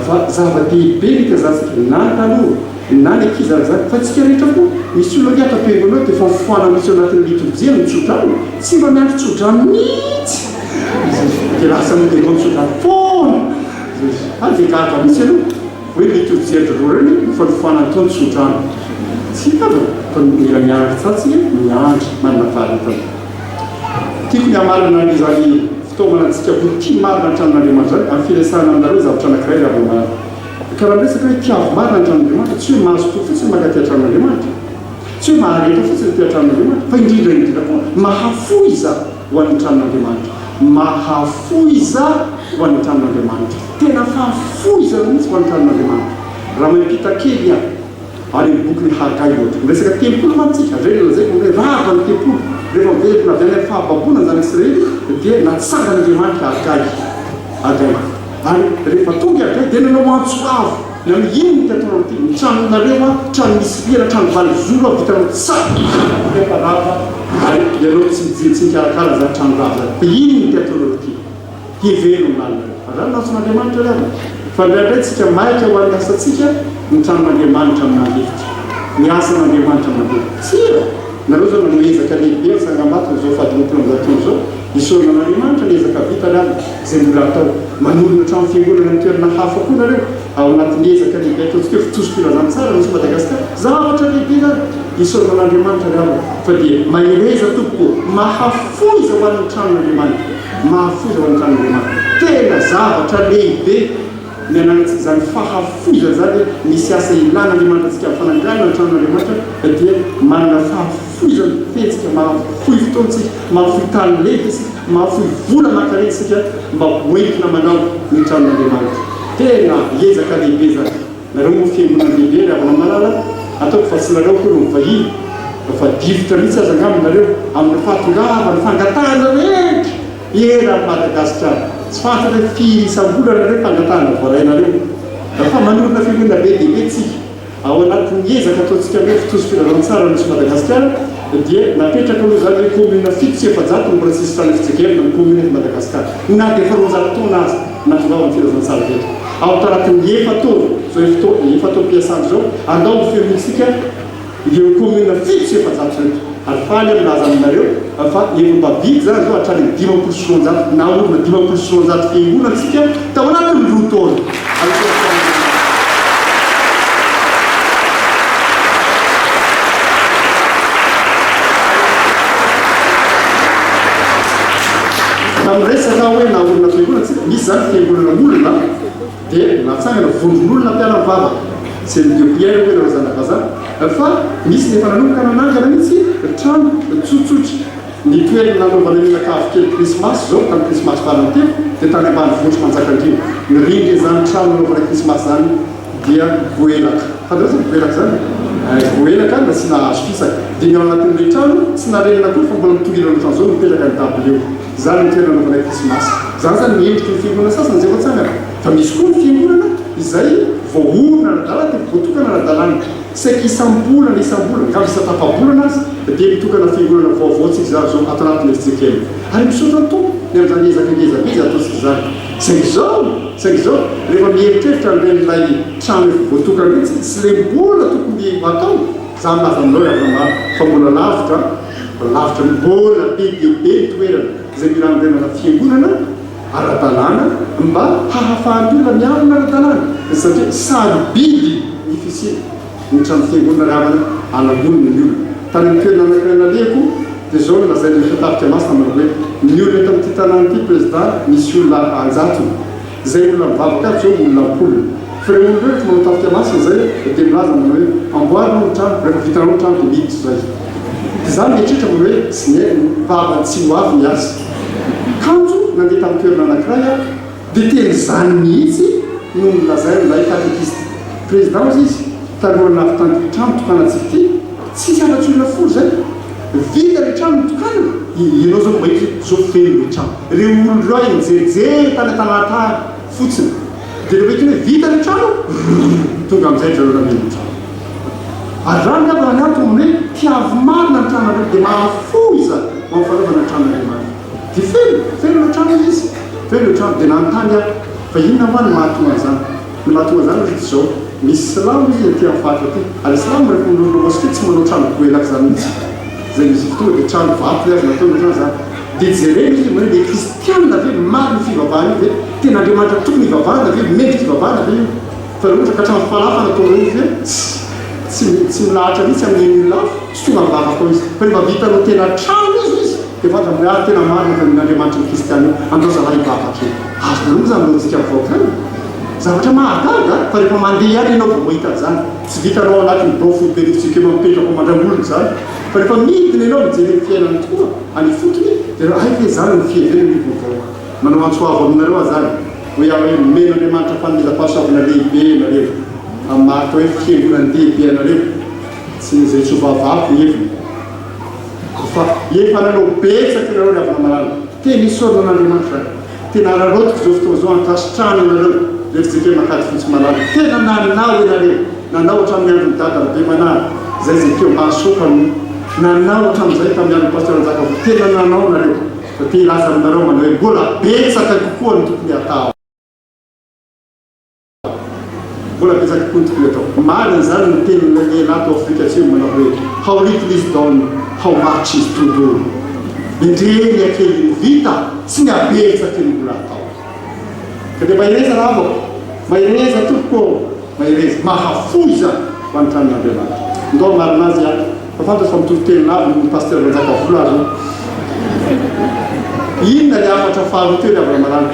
fa zava-dehibe nika zatsika na ny tanora na ny ankizy zany fa tsika rehetra koa misy olona ngiata ampiangonana dia fa mifoana misy ao anatin'ny liturgia mitsodrano tsy mba miandry tsodrano mihitsy dia lasa mideno mitsodrano foana avekaka misy aloha hoe liturgia dro reny fa mifoana ataony tsodrano tsy kava fa mila miandry tsatsika miandry manana faharetana tiako ny amarina izany fitaomana antsika ho tia marina an-tranon'Andriamanitra zany amin'ny firesahana aminareo zavatra anankiray raha vao marina karaha resaka hoe tiavo marina an-tranon'Andriamanitra tsy hoe mahazo to fotsiny mankaty an-tranon'Andriamanitra tsy hoe mahareta fotsiny ty an-tranon'Andriamanitra fa indrindra koa mahafoiza ho an'ny tranon'Andriamanitra mahafoiza ho an'ny tranon'Andriamanitra tena fahafoiza mihitsy ho an'ny tranon'Andriamanitra raha mampita kely any amin'ny boky ny Hagai ohatra resaka tempolo mantsika reny zay hoe rava ny tempolo rehefa mivelona avy any fahababona zany Israely dia natsangan'Andriamanitra Hagai ary rehefa tonga Hagai dia nanao antsoavo na ino ny tatona ty ny tranonareo trano misy riana trano valy zoro vitanao tsara rehefa rava ary ianao tsy mijery tsy mikarakara zany trano rava zany fa ino ny tatonareo ty hivelo nalina raha natson'Andriamanitra rava fa ndraindray tsika maika ho an'ny asatsika ny tranon'Andriamanitra amin'andefitra ny asan'Andriamanitra amin'andefitra tsira nareo zao nanoezaka lehibe sangambatiny zao fahadimapolo am'zatono zao isoran'Andriamanitra niezaka vitany aby zay mbola atao manolona trano fiangonana ny toerana hafa koa nareo ao anatin'ny ezaka lehibe ataontsika hoe fitosompirazany tsara misy Madagasikara zavatra lehibe zany isoran'Andriamanitra rava fa dia mahereza tompoko mahafoiza ho an'ny tranon'Andriamanitra mahafoiza ho an'ny tranon'Andriamanitra tena zavatra lehibe ny ananatsika zany fahafoiza zany misy asa ilana Andriamanitra tsika fananganana ny tranon'Andriamanitra dia manana fahafoiza fetsika mahafoy fotoantsika mahafoy tany lehibe mahafoy vola makaretsika mba hoentina manao ny tranon'Andriamanitra tena ezaka lehibe zany nareo moa fiangonana lehibe ry avana malala ataoko fa tsy nareo koa no mivahiny fa divotra mihitsy aza ngaminareo amin'ny fahatongavany fangatahana rehetra era Madagasikara tsy fantatra hoe firy isam-bolana reo fangatahana voarainareo fa manorina fiangonana be dehibe tsika ao anatin'ny ezaka ataontsika hoe fitosompirazantsara misy Madagasikara dia napetraka aloha zany hoe commune fito sy efajato mbola tsisy trano fitsakerana ny commune eto Madagasikara na dia efa roanjato taona azy natongavan'ny firazantsara rehetra ao tanatin'ny efataona zao efataona mpiasandro zao andao ny fiamintsika ireo commune fito sy efajato rehetra ary faly amin'azy aminareo fa efa-babiky zany zao hatrany 500 na olona 500 fiangonana tsika tao anatin'ny roa taona resaka hoe na olona fiangonana misy zany fiangonana olona dia natsangana vondron'olona mpiana mivavaka c'est le prière hoe raha zanakazana fa misy nefa nanomboka nanangana mihitsy trano tsotsotra ny toerana nanaovana mianakavy kely krismasy zao tamin'ny krismasy farany teo dia tany ambanivohitra manjakandrimo ny rindry zany trano nanaovana krismasy zany dia voelaka fantao zany voelaka zany voelaka da tsy nahazo fisaka dia ny ao anatin'ilay trano tsy narenana koa fa mbola mitongilana trano zao mipetraka ny tableo zany ny toerana nanaovana krismasy zany zany miendriky ny fiangonana sasany zay voatsangana fa misy koa ny fiangonana izay voaorona radalana dia voatokana radalana saika isam-bolana ka isa-tapabolana azy dia mitokana fiangonana vaovaotsika zany zao ato anatin'ny fijekely ary misaotra ny tompo ny amin'izany ezakaezabe izy ataontsika zany saingy zao rehefa mieritreritra n'ilay trano voatokana mihitsy sy le mbola tokony atao zany laza aminao avamaro fa mbola lavitra mbola be toerana izay miranonrenana fiangonana ara-dalàna mba hahafahan'olona miarona ara-dalàna satria sarobidy difficile ny trano fiangonana ravana anambonina ny olona tany ny toerana anankiray naleko dia zao no lazay ny fitarika masina manao hoe ny olona eto amin'ity tanàna ity président misy olona anjatony zay olona mivavaka aby zao olona ampolona fre olo rehetra manao tarika masina zay dia milaza manao hoe amboarina ny trano rehefa vitanao ny trano dia miditra zay zany mietritra manao hoe sy ny vavany tsy ho avy ny azy kanjo nandeha tamin'ny toerana anankiray a dia teny zany mihitsy no milazay nilay katekista président ozy izy talohan'ny avy trano tokanatsika ity tsisy afatsy olona folo zay vita le trano mitokana ianao zao mahitsy zao feno le trano reo olo reo mijerijely tany tanatany fotsiny dia le hoe vita le trano tonga amin'izay drareo rameno trano ary raha ny avana antony hoe tiavy marina ny trano areo dia mahafo iza mamifanaovana ny trano andriamanitra dia feno le trano izy feno le trano dia nanontany aho fa inona moa ny mahatonga zany ny mahatonga zany ohatra zao misy silamo izy ty amin'ny fatra ty ary silamo rehefa milolo mosquée tsy manao trano goelaka zany mihitsy zay misy fotoana dia trano vato azy natao trano zany dia jereny izy mane le kristianina ve maro ny fivavahana io ve tena andriamanitra tokony hivavahana ve mendriky hivavahana ve io fa ohatra ka trano falafa nataonao izy ve tsy milahatra mihitsy amin'ny lafo tsy tonga mivavaka ao izy fa rehefa vitanao tena trano izy dia fatra miara tena marina fa n'andriamanitra ny kristianina io andao zava hivavaka io azonao zany lotsika mivaoka zavatra mahagaga fa rehefa mandeha ihany ianao vao mahita zany tsy vitanao anatin'ny bao foberitsika mipetrako mandrambolona zany fa rehefa midina ianao mijery ny fiainany tokoa any fotony dia aike zany ny fiavenany vaovao manao antsoavo aminareo zany hoe aho hoe mena andriamanitra fanomezam-pahasoavana lehibe nareo marika hoe fiangonany lehibe anareo tsy zay tsy hovavako eviny fa efa nanao betsaka nareo ny avana malala tena isorona n'andriamanitra tena rarotiky zao fotoa zao antasitrano anareo rehefa makady fotsy malala tena nanao ianareo nanao hatramin'ny androny dadana be manary zay zay teo mahasokano nanao hatramin'izay tamin'ny andro pasteur Njakavo tena nanao nareo fa te ilaza aminareo manao hoe mbola betsaka kokoa ny tokony atao mbola betsaka kokoa ny tokony atao marina zany ny tenin'ilay lehilahy Afrika atsimo manao hoe how little is done how much is to do indreny akely vita tsy ny abetsaka ny mbola atao ka dia mahireza raha avao mahireza tokoa mahireza mahafoza ho any tranon'andriamanitra ndao marina azy aky fa fantatry fa mitovy-teninavy ny pasteur Njakavo azy inona le afatra faharoa teo le avana malala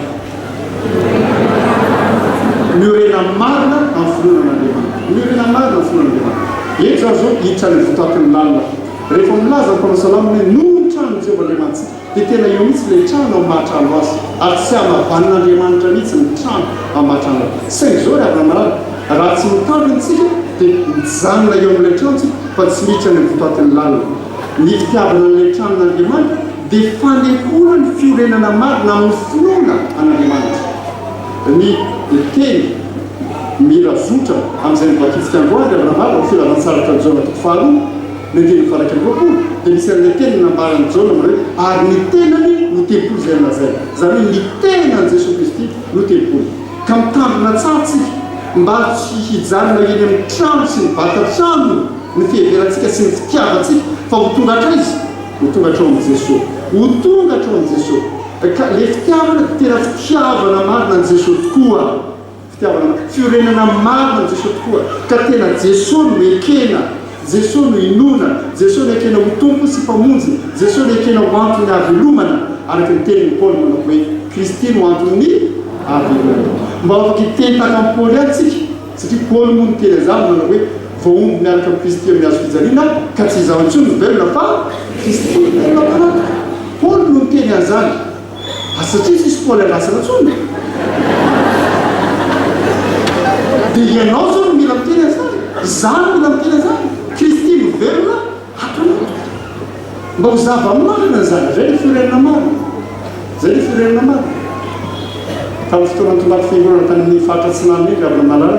miorena marina amin'ny fononan'andriamanitra miorena marina amin'ny fononan'andriamanitra eto zao zao hiditra ny votatin'ny lalina rehefa milaza ny mpanao salamo hoe no ny trano Jehovahandriamanitra dia tena eo mihitsy le trano amin'ny mahatrano azy ary tsy hamavanan'andriamanitra mihitsy ny trano amin'ny mahatrano azy saingy zao le avana malala raha tsy mitandriny tsika dia mijanona eo amin'ilay trano tsika fa tsy miditra ny votatin'ny lalina ny fitiavana n'ilay tranon'andriamanitra dia fanehoana ny fiorenana marina amin'ny finoana an'andriamanitra ny teny mila zotra amin'izay nivakitsika androany avana maro ao filavan-tsaraka ny jaona toko faharoa ny andiny faraky ny roapolo dia misy an'ilay teny nambarany jaona manao hoe ary ny tenany no tempolo izay amin'azay zany hoe ny tenany Jesosy Kristy no tempolo ka mitandrina tsara tsika mba tsy hijanona eny amin'ny trano sy ny vata-trano ny fiheveratsika sy ny fitiavatsika fa ho tongatra izy ho tongatra ao amin'i Jesosy ho tongatra ao amin'i Jesosy ka le fitiavana tena fitiavana marina ny Jesosy tokoa fitiavana fiorenana marina ny Jesosy tokoa ka tena Jesosy no ekena Jesosy no inona Jesosy no ekena ho tompo sy mpamonjy Jesosy no ekena ho antony avelomana araka ny tenin'ny Paoly manao hoe Kristy no antony avelona. Mba afaka hitentaka amin'ny Paoly ihany tsika satria Paoly moa niteny izany manao hoe vao omby miaraka amin'ny Kristy amin'ny hazo fijaliana ka tsy izaho intsony no velona fa Kristy no velona mpanataka. Paoly no niteny an'izany satria tsisy Paoly alasana intsony. Dia ianao zao no mila miteny an'izany, izany mila miteny an'izany Kristy no velona atonataka. Mba ho zava marina izany, zay ny firenena marina. Zay ny firenena marina. Tamin'ny fotoana tongato fiangonana tany amin'ny faritra Atsinanana iny Ravina Malala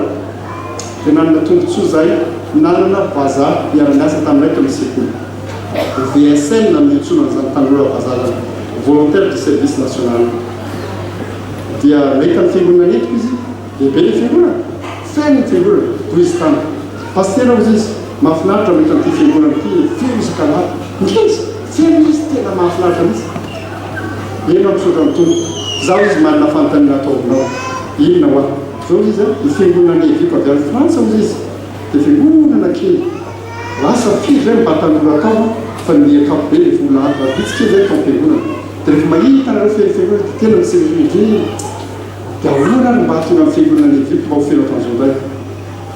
dia nanana tombontsoa izahay nanana vazaha miara-miasa taminay tamin'ny sekoly. VSN miantsona an'izany tanora vazaha volontaire du service national. Dia mahita ny fiangonana entiko izy lehibe ny fiangonana, feno ny fiangonana toy izy tany. Pastera hozy izy mahafinaritra mahita n'ity fiangonana ity feno isan-kanaty. Ngeza feno izy tena mahafinaritra mihitsy. Eno misaotra amin'ny tombo. Zaho izy manana fanontaniana ataonao. Inona ho ahy? Zao izy ny fiangonana Eviko avy any Frantsa hozy izy. Dia fiangonana kely. Lasa firy zay mba tanora atao fa ny akapobe ny vola hafa bitsika zay tao fiangonana. Dia rehefa mahita nareo fiangonana tena misery dia ahoana ary mba hatonga amin'ny fiangonana Eviko mba ho feno tanjondray.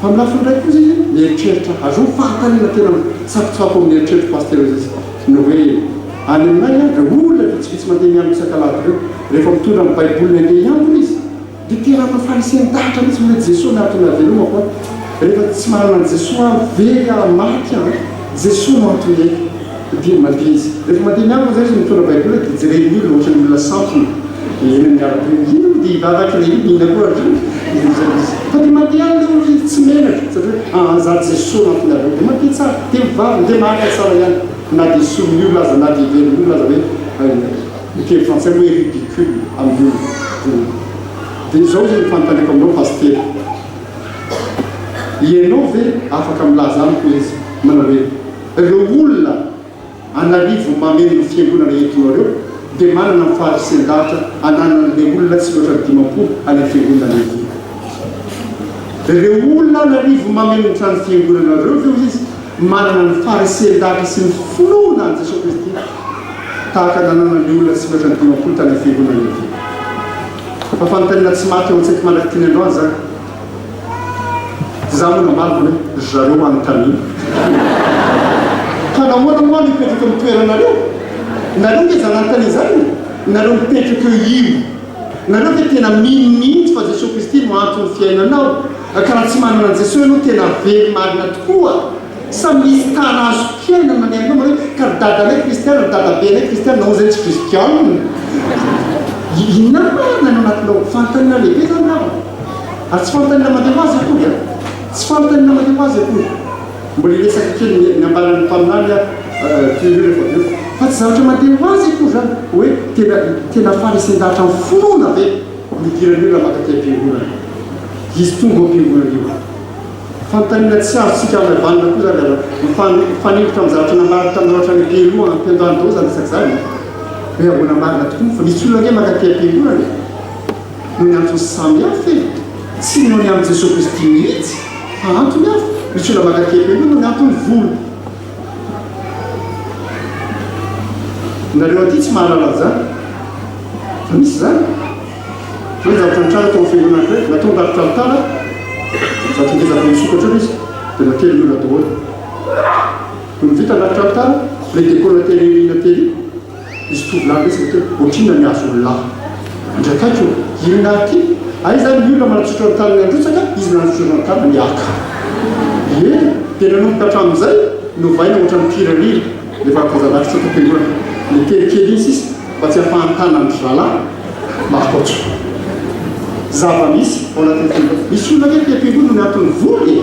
Fa amin'ny lafiny iray koa izy mieritreritra azo fanontaniana tena tsakotsako amin'ny eritreritra pastera izy no hoe any aminay a olona vitsivitsy mandeha miandro isan-kalady ireo rehefa mitondra amin'ny baibolina andeha hiambina izy dia tena fariseny dahatra mihitsy mila Jesosy nahatony avelomako a rehefa tsy manana an Jesosy very maty a Jesosy no antony eky dia mandeha izy rehefa mandeha miambina zay izy mitondra baibolina dia jereny olona ohatrany olona sampony eny amin'ny arabo ino dia ivavaka ilay ina koa fa dia mandeha any ilay olona tsy menatra satria anzary Jesosy no antony avelo dia mandeha tsara dia mivavy dia mahaka tsara ihany na dia somy io laza na dia velona io laza hoe miteny français hoe ridicule amin'ny olo. Dia izao zay nyfanontaniako aminao pastera. Ianao ve afaka milaza amiko izy manao hoe ireo olona anarivo mameno ny fiangonana entinareo dia manana ny faharisendahatra ananan'ilay olona tsy loatra dimam-polo any amin'ny fiangonana Eviko. Ireo olona anarivo mameno ny trano fiangonanareo ve izy manana ny faharisendahatra sy ny finoana an Jesosy Kristy tahaka nananan'ilay olona tsy loatra dimam-polo tany amin'ny fiangonana Eviko. Fa fanontaniana tsy maty eo an-tsaiko malaky tiany androany zany. Za moa namaliko hoe zareo anontaniana. Ka nahoana moa mipetraka amin'ny toeranareo? Nareo nge zanantany izany? Nareo mipetraka eo io? Nareo dia tena mihitsy fa Jesosy Kristy no antony fiainanao. Ka raha tsy manana an Jesosy ianao tena very marina tokoa. Sa misy tana azo fiainana ny ainao hoe ka ry dadanay kristiana, ry dadabe anay kristiana, nao zay tsy kristiana. Inona marina no anatinao fanontaniana lehibe zany raha. Ary tsy fanontaniana mandeha ho azy akory a. Tsy fanontaniana mandeha ho azy akory. Mbola ilesaka kely ny ambalan'ny mpaminany rehefa aveo. Fa tsy zavatra mandeha ho azy akory zany hoe tena farisendahatra amin'ny finoana ve midirany olona makaty am-piangonana. Izy tonga am-piangonana io. Fanontaniana tsy azontsika amin'ny vanina koa zany mifanimotra amin'ny zavatra nambarina tamin'ny ohatra ny Peroa am-piandohany dao zany isak zany. Hoe ahoana marina tokoa fa misy olona nge makaty am-piangonana no ny antony samy hafa e. Tsy no ny amin'ny Jesosy Kristy mihitsy fa antony hafa. Misy olona makaty am-piangonana no ny antony vola. Nareo aty tsy mahalala zany fa misy zany hoe zavatra ny trano tao amin'ny fiangonana iray natonga lavitra ny tana zavatra ngezaka misokatra izy dia nately ny olona daholo. No mivita lavitra ny tana ilay décorateur tely izy tovolahy resaka teo ohatrina ny azo lahy ndraikaiky inona aty ay zany ny olona manatsotra ny tana ny androtsaka izy nanatsotra ny tana ny aka dia nanomboka hatramin'izay no vaina ohatra ny tirarira rehefa akazanatry tsy tampelorana ny kelikely izy izy mba tsy hafahantana ny zalahy mahakotso zava-misy ao anatin'ny fiangonana. Misy olona nge te-piangonana no antony voly e.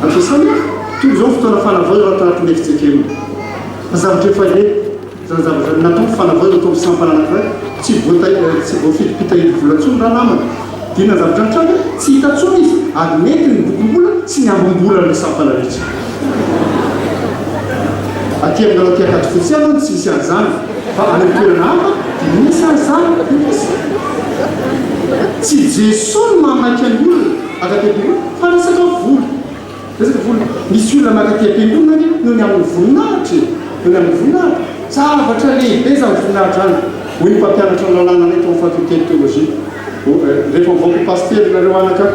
Amin'ny samy hafa toy izao fotoana fanavaozana atao anatin'ny efitsakemina. Fa zavatra efa ilay zany zavatra natao fanavaozana atao misampana anankiray tsy voafilipitahiry volantsony raha namana. Dina zavatra ny trano tsy hitantsony izy ary mety ny bokom-bola sy ny ambom-bola ny sampana rehetra. Aty aminao aty akato fotsy ianao tsy misy an'izany fa any amin'ny toerana hafa dia misy an'izany misy. Tsy Jesosy no mamaky ny olona akaty am-piangonana fa resaka vola. Resaka vola. Misy olona makaty am-piangonana no ny amin'ny voninahitra. No ny amin'ny voninahitra. zavatra lehibe zany voninahitra any hoy ny mpampianatra lalàna neto amin'ny fakulté de théologie rehefa mivoaka paster nareo anaka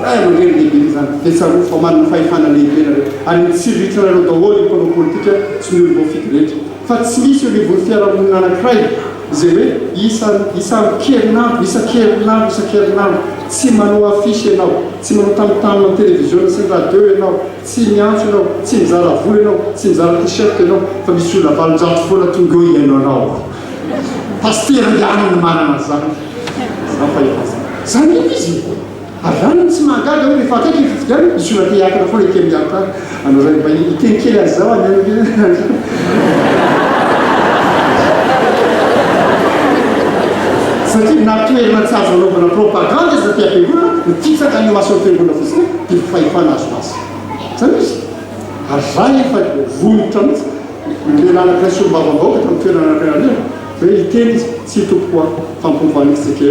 mandreny lehibe zany dia tsaroa fa manana fahefana lehibe nareo ary mitsiritritra nareo daholo ny mpanao politika sy ny olom-boafity rehetra fa tsy misy eo levon'ny fiarahamonina anankiray izay hoe isa-kerinandro tsy manao afisy ianao tsy manao tamotamo amin'ny télévision sy ny radio ianao tsy miantso ianao tsy mizara volo ianao tsy mizara t-shirt ianao fa misy olona valonjato foana tonga eo iainao anao paster andianany manana zany zany izy avany tsy mahagaga hoe rehefa akaiky fifidiany misy olona te-hiakina foana eke miaka anao zany mba itenikely azy zao any satria natoerina tsy azo anaovana propagande izy ty am-piangonana mifitsaka ny maso'ny fiangonana fotsiny dia fahefana azo azy zany izy ary zany efa vonotra mihitsy lehilahy anankiray solom-bavambaoka tamin'ny toerana anankiray hoe iteny izy tsy tompokoa fampomovanitsika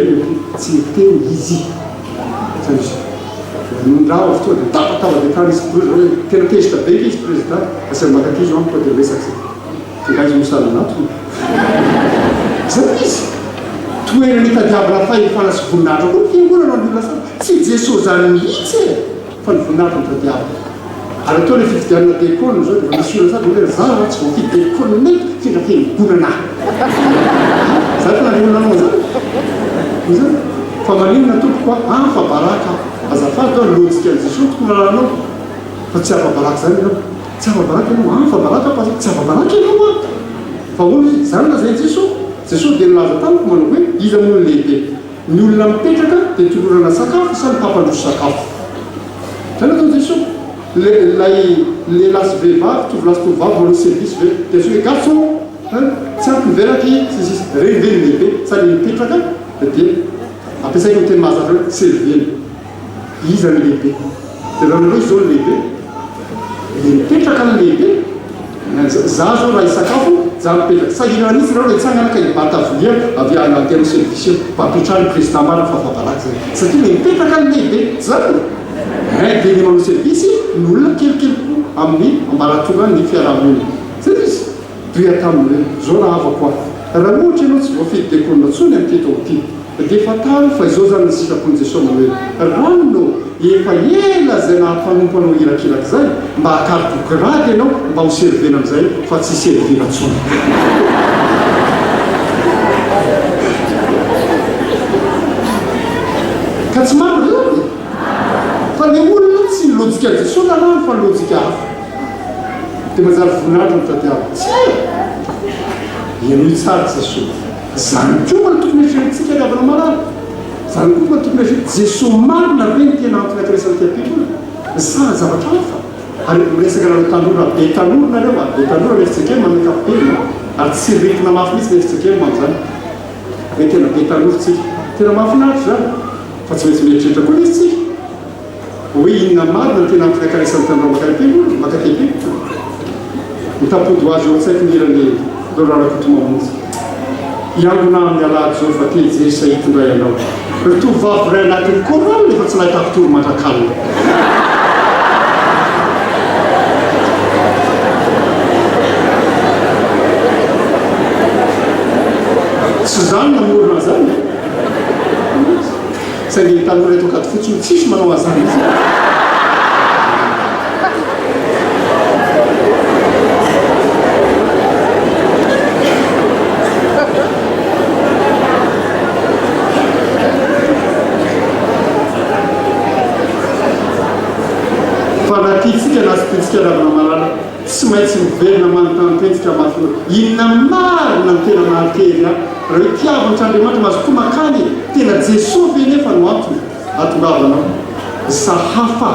tsy miteny izy zany izy nondrao fotoa dia tapatava dia tany izy hoe tena tezitra be izy président asy makaty izy amiko dia resaka nga izy mosalanato zany izy toerana hitadiavana fahefana sy voninahitra koa fiangonana ny olona sany tsy jesosy zany mihitsy fa ny voninahitra mitadiavana ary atao le fifidianana dekôna zao dia misy olona sany hoe zara tsy voafidy dekôna mety findra fiangonana zany fa nariolona anao zany zany fa maninona tompoko fa baraka azafady ao lojika ny jesosy tokony rahanao fa tsy afa-baraka zany ianao tsy afa-baraka ianao fa baraka pa tsy afa-baraka ianao fa olo zany na zay jesosy dia nilaza tamiko manao hoe izy amin'ny lehibe ny olona mipetraka dia tolorana sakafo sa ny pampandroso sakafo zany atao jesosy lay lehilahy sy vehivavy tovolahy sy tovovavy manao service ve dia so hoe garçon tsy ampy miveraky sisisy reveny lehibe sady mipetraka dia ampiasaiko ny teny mahazatra hoe servieny izy ny lehibe dia raha nanao izy zao ny lehibe dia mipetraka ny lehibe za zao raha isakafo za mipetraka sahiran'izy rao itsangana ka ibata volia avy anateno service mpapetrany président marina fa fabaraka zay satria le mipetraka ny lehibe zany dia ny manao service ny olona kelikely koa amin'ny ambaratonga ny fiarahamonina zay izy toy tamin'ireny zao raha havakoa raha ohatra ianao tsy voafidy dekôna tsony amin'ny teto ty dia efa talo fa izao zany ny sitrapony jesosy manao hoe ranonao efa ela zay nahampanompo anao irakiraky zay mba hakariboky rady ianao mba ho servina amin'izay fa tsy servina tsony ka tsy maro zao fa ny olona tsy ny lojika jesosy nanano fa ny lojika hafa dia manjary voninahitra mitadiava tsy ianoy tsara jesosy zany koa mba ny tokony eritreretintsika riavana marary zany koa mba ny tokony eritreretin jesosy marina ve ny tena antony akresany tiam-piangonana sara zavatra hafa ary miresaka nareo tanora be tanora nareo be tanora rehetritsika eny manakapena ary tsy retina mafy mihitsy rehetritsika eny man'izany hoe tena be tanoritsika tena mafinaritra zany fa tsy maintsy mieritreritra koa izy tsika hoe inona marina ny tena antony akaresany tanora makaram-piangonana makatepe mitampody ho azy eo an-tsaiko nirany lorarakotomamonjy iangona amin'ny alady zao fa te jesa hitondray anao tovavy ray anatin'ny koran efa tsy lahy tapitoro mandrakalina tsy zany namorona zany saingy tanora eto akaty fotsiny tsisy manao azany izy fanatitsika na sypitsika ravana marana tsy maintsy miverina manontanytentsika mafina inona marina ny tena nahakery a raha hoe tiavanytr'andriamanitra mazokoa makany tena jesosy nefa no antony atongavanao sa hafa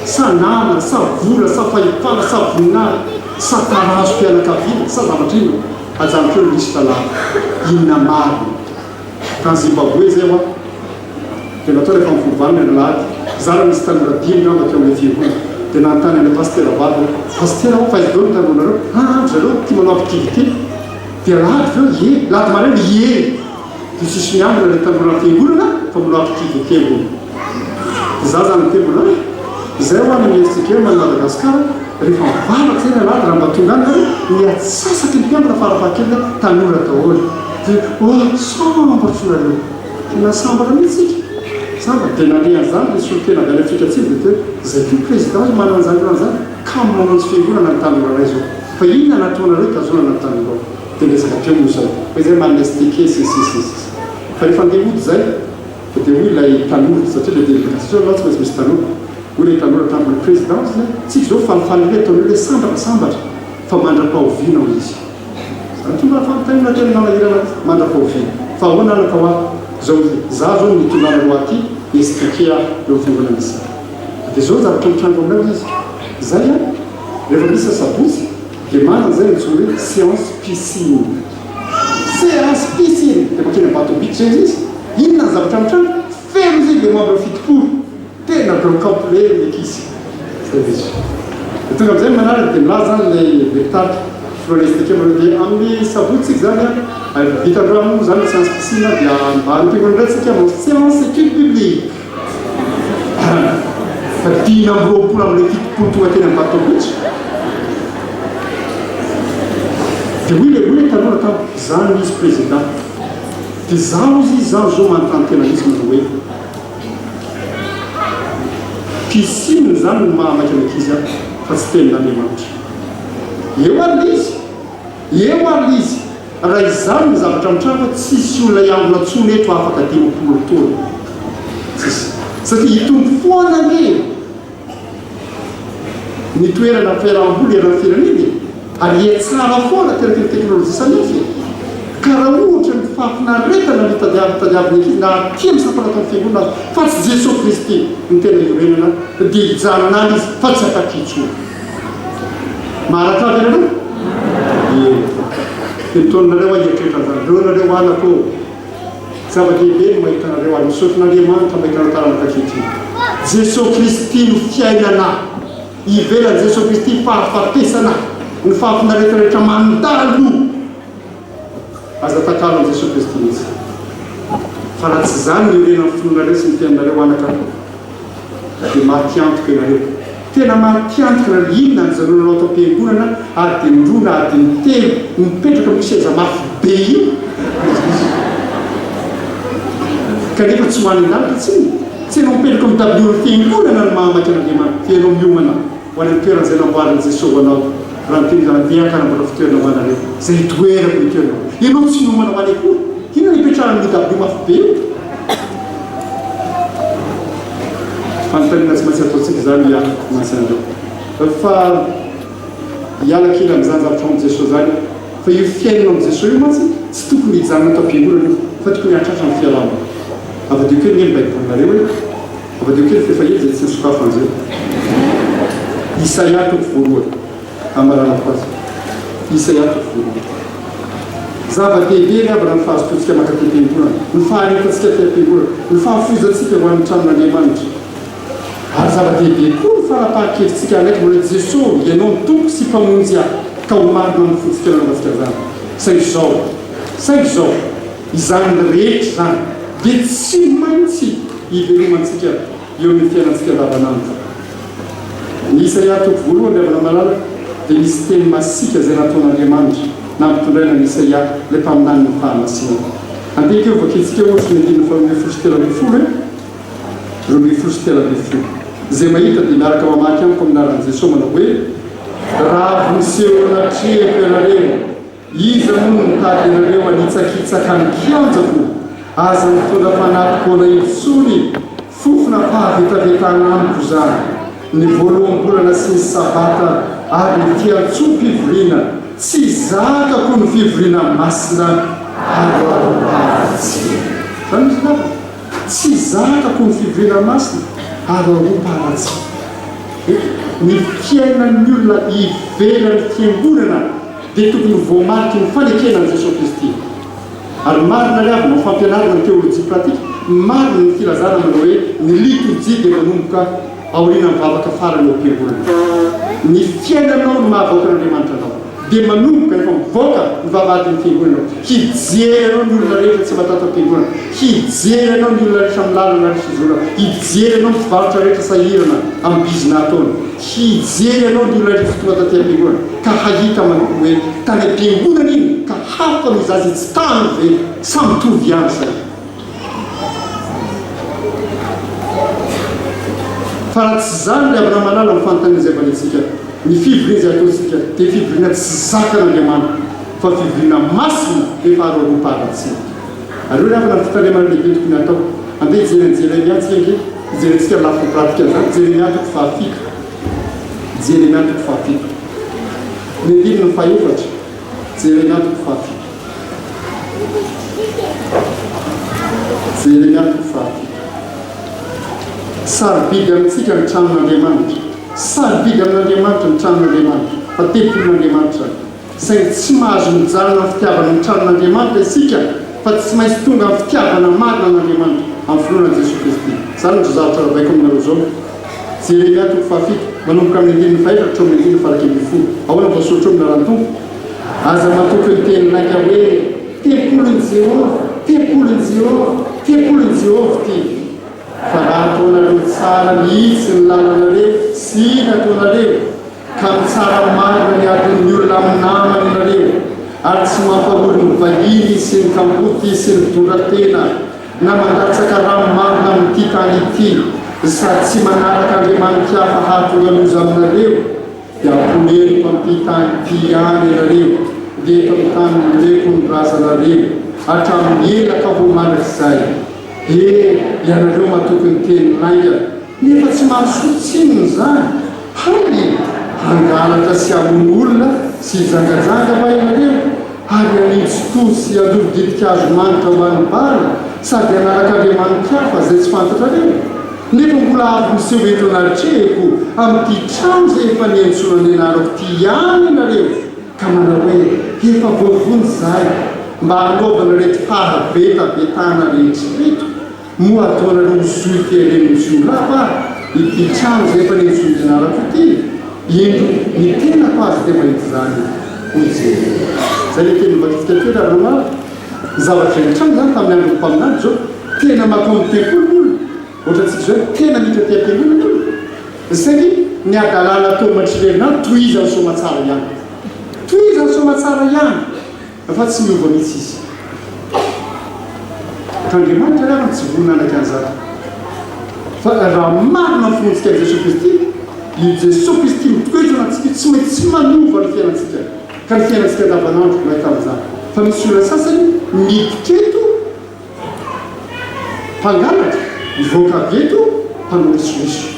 sa namana sa vola sa fahefana sa voninahitra sa tarazo mpianakaviana sa zavatra ino ajanokeo ny misy talava inona marina kan Zimbabwe zay hoa dia natao rehefa mifovanina ny lahady zara misy tanora dimy namba teo amin'ny fiangonana dia nanontany any pastera vavy pastera ao faizdao ny tanonareo zareo tia manao activité dia lahady veo lahady mareny dia sisy miambina le tanora fiangonana fa manao activité ambony za zany tebona izay ho any mietsika eo many Madagasikara rehefa mivavaka zay nalala raha mba tonga any zany miatsasaky ny mpiambina farafahakelina tanora daholo sambatra sonareo tena sambatra mihitsika sambatra dia nandehan'izany le solotena avy any afrika atsiny dia toe zay ko président io manana an'izany raha zany ka mamonjy fiangonana ny tanora ray zao fa inona nataonareo tazonana ny tanora dia resaka mpiamono zao hoe zay manestike sisisisisy fa rehefa andeha ody zay dia hoy ilay tanora satria le délégation loatsy maintsy misy tanora hoy le tanora tamin'ny président zay tsika zao falifaly le ataon'io le sambatra fa mandra-pahoviana ho izy tonga fampitanina tena nanahirana mandra-pahoviana fa ahoana anaka hoa zao za zao mitolana roa aty estikea eo fiangonana misy dia zao zavatra mitrandro aminao izy zay a rehefa misy sabotsy dia manana zay mitsoy hoe séance piscine dia makeny bateau-biky zay izy inona ny zavatra mitrandro feno izy le membre fitopolo tena complet lekisy zay izy tonga am'izay manaraka dia milaza zany le taty florestika dia amin'ny sabotsika zany a vitandramo zany séance piscine dia mba anympigondratsika mo séance étude biblique fa dina amroapolo am'le fitopolo tonga teny amin'ny bateau-biky dia hoy le tanora tam zany misy président dia zaho izy zaho zao manontany tena misy mana hoe piscine zany no mahamaiky an'ankizy a fa tsy tenin'Andriamanitra eo ary izy raha izany ny zavatra mitrano fa tsisy olona iambona tsony eto afaka dimapolo taona tsisy satria hitombo foana ane ny toerana fiaraham-boly erana fireneny ary etsara foana terakeny teknôlôjia sanefy ka raha ohatra ny fafinaretana mitadiaviny ankizy na tia misampanaton'ny fiangonana fa tsy Jesosy Kristy ny tena iorenana dia hijanonany izy fa tsy atakitso maharakavy anareo ntonareo aietrehitran'izany reo nareo anako zava-dehibe no mahitanareo any misaotin'Andriamanitra mahitanatarana takety Jesosy Kristy no fiainana ivelany Jesosy Kristy fahafatesana ny fahafinaretana rehetra mandalo aza takalo amin'ny Jesosy Kristy mihitsy fa raha tsy zany ny iorenan'ny fononareo sy ny fiainareo anaka dia mahatiantoka ianareo tena mahatiantoka na inona ny zanonanao atao am-piangonana ary dia ndrona ary dia mitelo mipetraka amin'ny seza mafy be io kanefa tsy hoan'ny lalitra tsy anao mipetraka mitabion'ny fiangonana ny mahamaiky an'Andriamanitra fianao miomana ho any amin'ny toerana izay namboarin'i Jesosy anao raha nyteny zany biakana mbola fitoerana ho anareo zay toerako ny toerana ianao tsy miomana ho any akory inona nipetrahany mitabio mafy be io fanontaniana tsy maintsy ataontsika zany mansanareo fa hialakely amin'izany zavatra amin'ny Jesosy zany fa io fiainana amin'ny Jesosy io mantsy tsy tokony hijanona atao am-piangonana io fa tokony hatratra amin'ny fialamana avadio kely ny baibolinareo hoe avadio kely fefa ely zay tsy nisokafo an'izay Isaia toko voalohany amaranako azy Isaia toko voalohany zava-dehibe ny avana ny fahazotoantsika makaty am-piangonana ny faharetantsika ty am-piangonana ny fahafozantsika ho an'ny tranon'Andriamanitra ary zava-dehibe koa ny farapahan-kevintsika anaiky mbola Jesosy ianao mitoko sy mpamonjy ahy ka ho marina amin'ny fotsika nanatsika zany saingy zao izany rehetra zany dia tsy maintsy ivelomantsika eo amin'ny fiainantsika andavanandro ny Isaia toko voalohany ny avana malala dia misy teny masika zay nataon'Andriamanitra na mpitondraina ny Isaia le mpaminany ny fahamasina andeha keo vaketsika ohatry ny andinina fa roa folo sy telo ambin'ny folo roa folo sy telo ambin'ny folo zay mahita dia miaraka mamaky amiko aminaran'i Jesosy manao hoe raha voseho anatrehako ianareo iza moa no mitady ianareo anitsakitsaka ny kianjako aza mitondra fanatokona intsony fofona fahavetavetana amiko zany ny voaloham-bolana sy ny sabata ary ny tiantso-pivoriana tsy zakako ny fivoriana masina aroaropahatsy zany misy lava tsy zakako ny fivoriana masina aroaropahatsy ny fiainan'ny olona ivelany fiangonana dia tokony voamariky ny fanekenan'i Jesosy Kristy ary marina ry avy no fampianarana ny théologie pratique marina ny filazana manao hoe ny liturgie dia manomboka aoriana mivavaka farany eo am-piangonana ny fiainanao no mahavoaka n'Andriamanitra anao dia manomboka rehefa mivoaka ny mivavady ny fiangonana hijery anao ny olona rehetra tsy fatata am-piangonana hijery anao ny olona rehetra milalana fizorana hijery anao mivarotra rehetra sahirana amin'ny bizina ataony hijery anao ny olona rehetra fotonga taty am-piangonana ka hahita hoe tany am-piangonana iny ka hafa mizazy tsy tany ve samy tovy ihany zay fa raha tsy zany le avana malala ny fanontaniazavana antsika ny fivoriana zay ataontsika dia fivoriana tsy zakan'Andriamanitra fa fivoriana masina efa aroaroaparantsika aleo ny avana ny fitandremana lehibe tokony atao andeha jerenjeremia tsika nge jerentsika lafo pratika zany jeremia toko fahafito jeremia toko fahafito ny andinina ny faefatra jeremia toko fahafito jeremia toko fahafito sarobidy amintsika ny tranon'Andriamanitra sarobidy amin'Andriamanitra ny tranon'Andriamanitra fa tempolin'Andriamanitra saingy tsy mahazo mijanona ny fitiavana ny tranon'Andriamanitra isika fa tsy maintsy tonga ny fitiavana marina n'Andriamanitra amin'ny finoana Jesosy Kristy zany ny zavatra rabaiko aminareo zao jeremia toko fahafito manomboka amin'ny andininy faefatra hatramin'ny andininy fahaky ambin'ny folo ahoana voasoratra ao amin'ny rarantompo aza matoky ny tenin'aika hoe tempolin'i Jehova tempolin'i Jehova tempolin'i Jehova ty fa raha ataonareo tsara mihitsy ny lalànareo sy nataonareo ka mitsara marina ny adin'ny olona amin'ny namany nareo ary tsy mampahory ny vahiny sy ny kampoty sy ny dondrantena na mandatsaka ranomarina amin'ity tany ity sady tsy manaraka Andriamanitra hafa hahatonga loza aminareo dia ampomeriko amin'ity tany ity any ianareo dia eto amin'ny tany mileko ny razanareo hatramin'ny elaka ho manak'izay ianareo matoky ny teny lainga nefa tsy mahasotsiny zany hay hangalatra sy amony olona sy jangajanga va ianareo ary anitsy sy alovy-didikazo manitra ho anybala sady anaraka Andriamanitra hafa zay tsy fantatrareo nefa mbola avy miseho eto anaritrehiko amin'ity trano zay efa niantsonany anarako ty ihany ianareo ka manao hoe efa voavony zay mba hanaovana reto hahabetabetana rehetrireto moa ataonareo mizoy fiareny misolava ity trano zay efa niantsonany anarako ity ino ny tenako azy dia mahity zany oje zay le teny mbatifika toera ranamaro zavatra ny trano zany tamin'ny andro mpaminany zao tena makomy tempolin'olona ohatra tsika zao tena mitra tiam-piangonan'olona saky ny adalàna atao matrererinany toizany somatsara ihany toizany somatsara ihany fa tsy miova mihitsy izy k'Andriamanitra raha tsy voninanaka an'izany fa raha marina ny finoantsika Jesosy Kristy i Jesosy Kristy mitoetrana antsika tsy maintsy tsy manova ny fiainantsika ka ny fiainantsika andavanandro mahita amin'izany fa misy olona sasany miditreto mpangalatra mivoaka aveto mpanorisoiso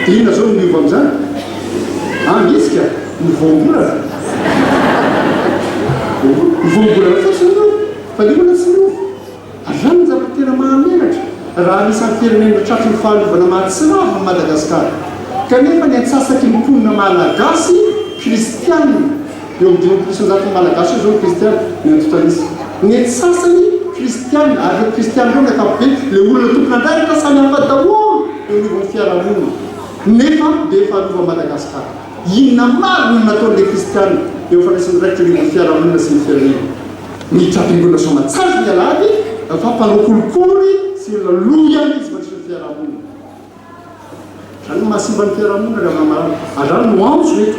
dia inona zao miova amin'izany misika mivombolana mivombolana fotsiny io fa ny olona tsy miova zany ny zavatra tena mahamenatra raha anisan'ny firenena tratry ny fahalovana mahatsirava ny Madagasikara kanefa ny antsasaky ny mponina malagasy kristianina eo amin'ny dimampolo malagasy io zao kristiana ny antotanisy ny antsasany kristianina ary kristiana reo ny akapobe le olona tompona andraritra samy hafa daholo eo anivon'ny fiarahamonina nefa dia efa alova Madagasikara inona marina nataon'le kristianina eo fandraisan'ny raikitra anivon'ny fiarahamonina sy ny firenena ny trapimbona somatsara ny alady fa mpanao kolikoly sy olona loyany izy mandrisy ny fiarahamonina zany mahasimba ny fiarahamonina raha marana azany no antso reto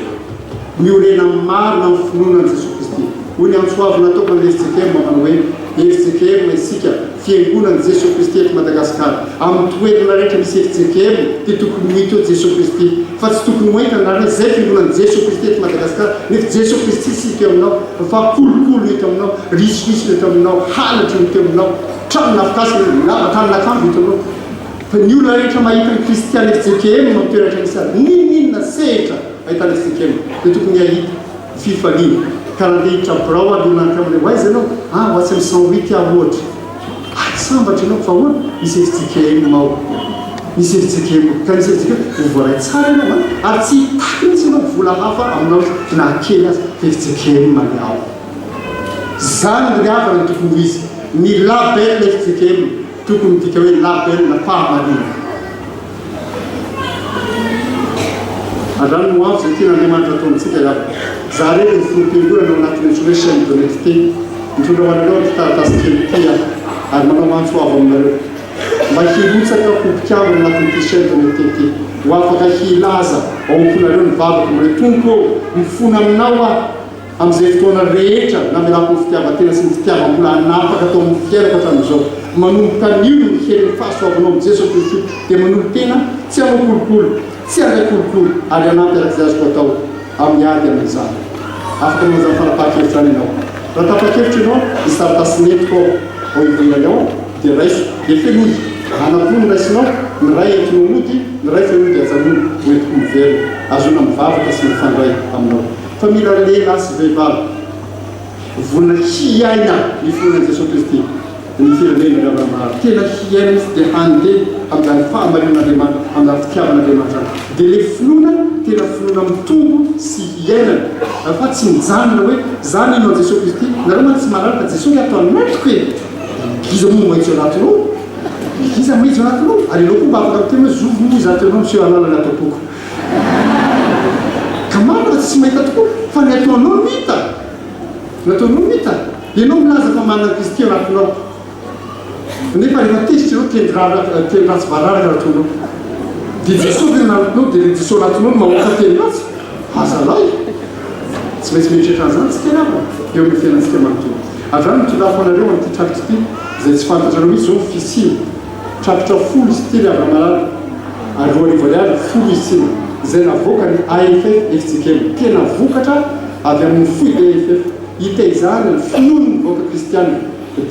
miorena marina amin'ny finoana Jesosy Kristy hoy ny antso avy nataoko ny FJKM manao hoe FJKM isika fiangonan'i Jesosy Kristy eto Madagasikara amin'ny toerana rehetra misy FJKM dia tokony mito Jesosy Kristy fa tsy tokony hoentina nareo zay fiangonan'i Jesosy Kristy eto Madagasikara nefa Jesosy Kristy sika aminao fa kolokolo eto aminao risoriso eto aminao halatra eto aminao trano nafikasy lavataninakanjo eto aminao fa ny olona rehetra mahita ny kristiany FJKM mamitoeratra misy azy ninona sehatra ahitany FJKM dia tokony ahita fifaliana karandehitra birao alonany kamile hoaiza ianao hoatsy amin'ny 108 ahoatra sambatra ianao fa hoana misy FJKM mao misy FJKM ka misy FJKM voaray tsara ianao ary tsy hitako mihitsy ianao vola hafa aminao na kely azy FJKM many ao zany ny havana tokony izy ny label FJKM tokony dika hoe label na fahamalina azany no antso zay tena Andriamanitra ataontsika iaby Zare ny fompiangoana no anatin'ny chaîne d'honnêteté mitondra hoanareo taratasy kely tia ary manao mantsoavo aminareo mba hirotsaka kompikavy anatin'ity chaîne d'honnêteté ty ho afaka hilaza aomponareo ny vavaka mire tompo mifona aminao amin'izay fotoana rehetra namelako ny fitiavan-tena sy ny fitiavam-bola anapaka atao amin'ny fiainako hatramin'izao manomboka an'io no mihery fahasoavanao amin'ny Jesosy Kristy dia manolo tena tsy hanao kolokolo tsy handay kolokolo ary anampy arak'izay azoko atao amin'ny ady amin'izany afaka manjany fanapaha-kevitra any ianao raha tapa-kevitra ianao ny taratasy netiko ao ivelany ao dia raiso dia felozy anakono ny raisinao ny ray entinao mody ny ray felody ajanony hoentiko mivery azona mivavaka sy mifandray aminao fa mila lehilahy sy vehivavy vonina hiaina ny fonan'i Jesosy Kristy ny firenena Abrahamara tena hiaina misy dia handeha amin'izany fahamarin'Andriamanitra amin'izany fitiavan'Andriamanitra dia le finoana tena finoana mitombo sy hiainana fa tsy mijanona hoe zany inao Jesosy Kristy nareo mantsy malalaka Jesosy atao anatiko e iza moa maitso anatinao iza maitso anatinao ary ianao koa mba afaka miteny hoe zovo moa izy atinao monsieur alalana atao-poko ka marina tsy mahita tokoa fa ny ataonao mita nataonao mita ianao milaza fa manana Kristy ao anatinao nefa rehefa tezitra ianao teny ratsy vararaka anatinao dia Jesosy ny anatinao dia le Jesosy anatinao no mamoaka teny ratsy azalay tsy maintsy mieritreritra an'izany tsy tena eo amin'ny fiainantsika manontolo avy any mitondrako anareo amin'ity trapitra ity izay tsy fantatrareo mihitsy zao fisiny trapitra folo izy ity ry Abramalala ary roa arivo ariary folo izy ity izay navoaka ny AFF FJKM tena vokatra avy amin'ny foy AFF hita izany ny finono ny voaka kristianina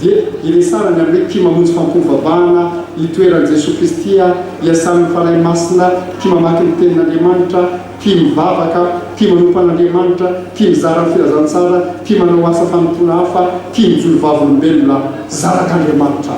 dia iresarany amin'ilay tia mamonjy fampovavahana hitoeran'i Jesosy Kristy hiasan'ny fanahy masina tia mamaky ny tenin'Andriamanitra tia mivavaka tia manompo an'Andriamanitra tia mizara ny filazantsara tia manao asa fanontona hafa tia mijolo vavolombelona zarak'Andriamanitra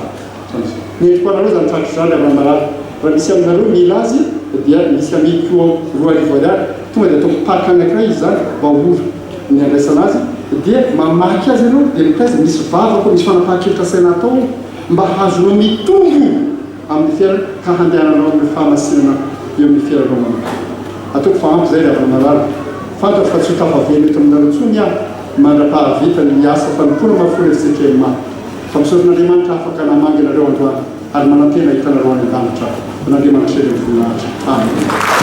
nentiko anareo zany tratra zany Abramalala raha misy aminareo mila azy dia misy amiko roa arivo ariary tonga dia ataoko parka anankiray izy zany mba ora ny andraisana azy dia mamaky azy ianao dia mitaiza misy vavako misy fanapahan-kevitra saina atao mba hazonao mitombo amin'ny fiainana ka handehananao amin'ny fahamasinana eo amin'ny fiainanao manao ataoko fahampy zay ry Abramalala fantatra fa tsy ho tafavelo eto aminareo tsony mandra-pahavita ny asa fanompona mafolo FJKM fa misaotin'Andriamanitra afaka namangy anareo androany ary manantena hitanareo any an-danitra n'Andriamanitra ireo voninahitra amen